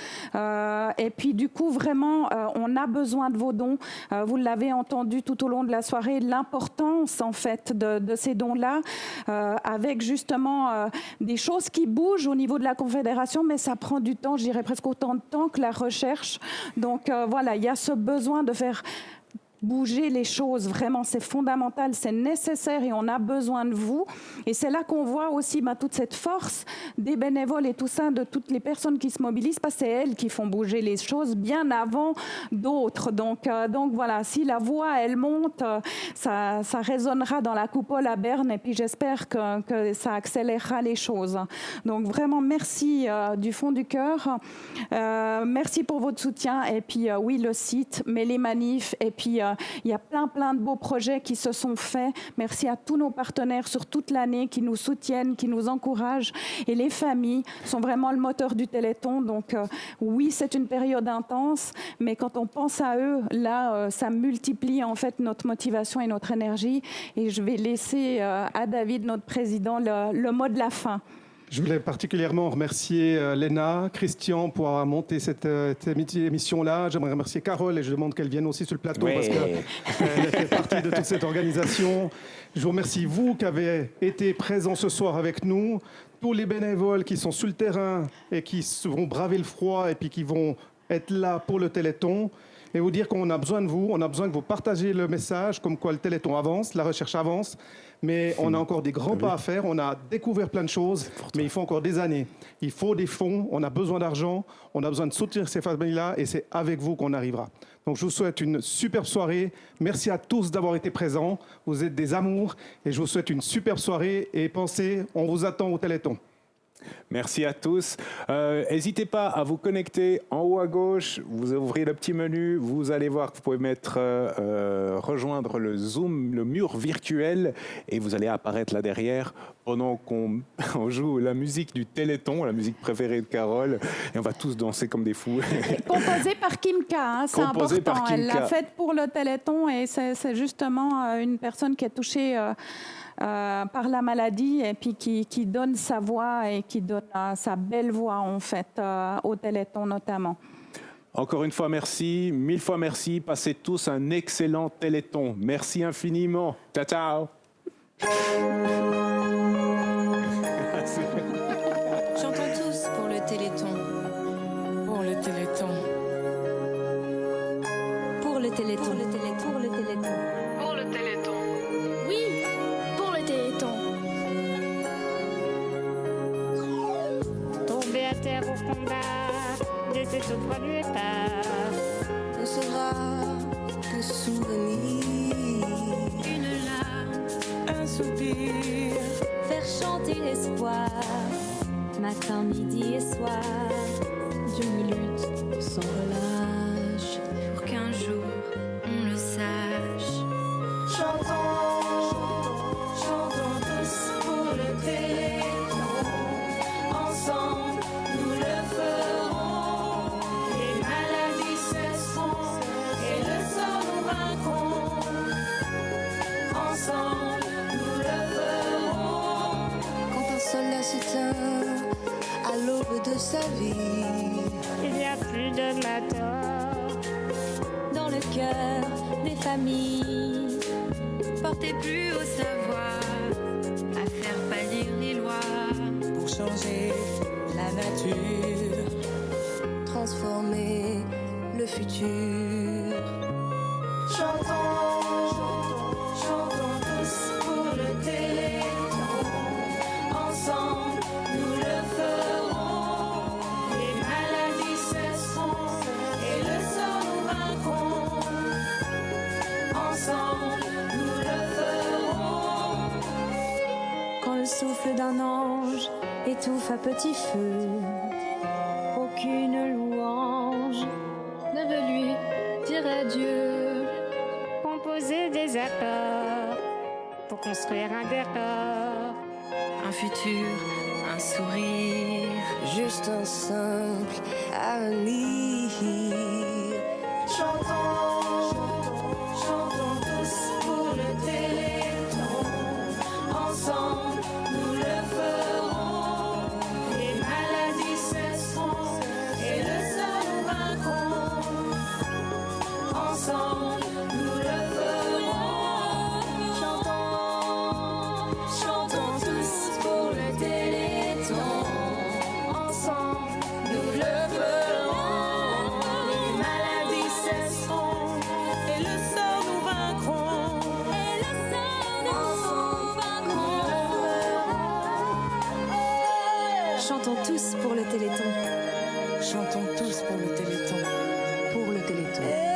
Et puis du coup, vraiment, on a besoin de vos dons. Vous l'avez entendu tout au long de la soirée, l'importance en fait de ces dons-là, avec justement des choses qui bougent au niveau de la Confédération, mais ça prend du temps, je dirais presque autant de temps que la recherche. Donc voilà, il y a ce besoin de faire bouger les choses, vraiment, c'est fondamental, c'est nécessaire et on a besoin de vous. Et c'est là qu'on voit aussi toute cette force des bénévoles et tout ça, de toutes les personnes qui se mobilisent, parce que c'est elles qui font bouger les choses bien avant d'autres. Donc voilà, si la voix, elle monte, ça résonnera dans la coupole à Berne et puis j'espère que ça accélérera les choses. Donc vraiment, merci du fond du cœur. Merci pour votre soutien et puis oui, le site, mais les manifs et puis il y a plein de beaux projets qui se sont faits. Merci à tous nos partenaires sur toute l'année qui nous soutiennent, qui nous encouragent. Et les familles sont vraiment le moteur du Téléthon. Donc oui, c'est une période intense, mais quand on pense à eux, là, ça multiplie en fait notre motivation et notre énergie. Et je vais laisser à David, notre président, le mot de la fin. Je voulais particulièrement remercier Léna, Christian pour avoir monté cette émission-là. J'aimerais remercier Carole et je demande qu'elle vienne aussi sur le plateau parce qu'elle fait partie de toute cette organisation. Je vous remercie, vous qui avez été présents ce soir avec nous, tous les bénévoles qui sont sur le terrain et qui vont braver le froid et puis qui vont être là pour le Téléthon. Et vous dire qu'on a besoin de vous, on a besoin que vous partagez le message, comme quoi le Téléthon avance, la recherche avance, mais on a encore des grands pas à faire, on a découvert plein de choses, mais il faut encore des années. Il faut des fonds, on a besoin d'argent, on a besoin de soutenir ces familles-là, et c'est avec vous qu'on arrivera. Donc je vous souhaite une superbe soirée, merci à tous d'avoir été présents, vous êtes des amours, et je vous souhaite une superbe soirée, et pensez, on vous attend au Téléthon. Merci à tous. N'hésitez pas à vous connecter en haut à gauche. Vous ouvrez le petit menu. Vous allez voir que vous pouvez mettre rejoindre le Zoom, le mur virtuel, et vous allez apparaître là derrière pendant qu'on joue la musique du Téléthon, la musique préférée de Carole, et on va tous danser comme des fous. Composée par Kimka, c'est important. Elle l'a faite pour le Téléthon et c'est justement une personne qui est touchée par la maladie et puis qui donne sa voix et qui donne sa belle voix en fait au Téléthon notamment. Encore une fois, merci. 1000 fois merci. Passez tous un excellent Téléthon. Merci infiniment. Ciao, ciao. Chantons tous pour le Téléthon, pour le volontaires au combat de cette autre départ. Ne sera que souvenir. Une larme, Un soupir. Faire chanter l'espoir, matin, midi et soir, d'une lutte sans relâche, pour qu'un jour on le sache. Chantons, chantons tous pour le Téléthon. Ensemble, nous le ferons. Les maladies cesseront et le sort nous vaincrons. Ensemble, nous le ferons. Quand un soldat s'éteint à l'aube de sa vie, Il n'y a plus de matort dans le cœur des familles. portez plus au savoir à faire pâlir les lois. pour changer la nature, transformer le futur. Chantons, chantons tous pour le Téléthon. Ensemble, nous le ferons. Les maladies cesseront et le sort nous vaincrons. Ensemble, nous le ferons. Quand le souffle d'un ange étouffe à petit feu, aucune louange ne veut lui dire adieu. Composer des accords pour construire un décor. Un futur, un sourire, juste un simple avenir. Chantons, chantons tous pour le Téléthon. Ensemble, nous le ferons. Les maladies cesseront et le sort nous vaincrons. Ensemble, nous le ferons. Chantons, chantons tous pour le Téléthon. Ensemble, nous le ferons. Les maladies cesseront et le sort nous vaincrons. Et le sort nous vaincrons. Chantons tous pour le Téléthon. Chantons tous pour le Téléthon. Pour le Téléthon.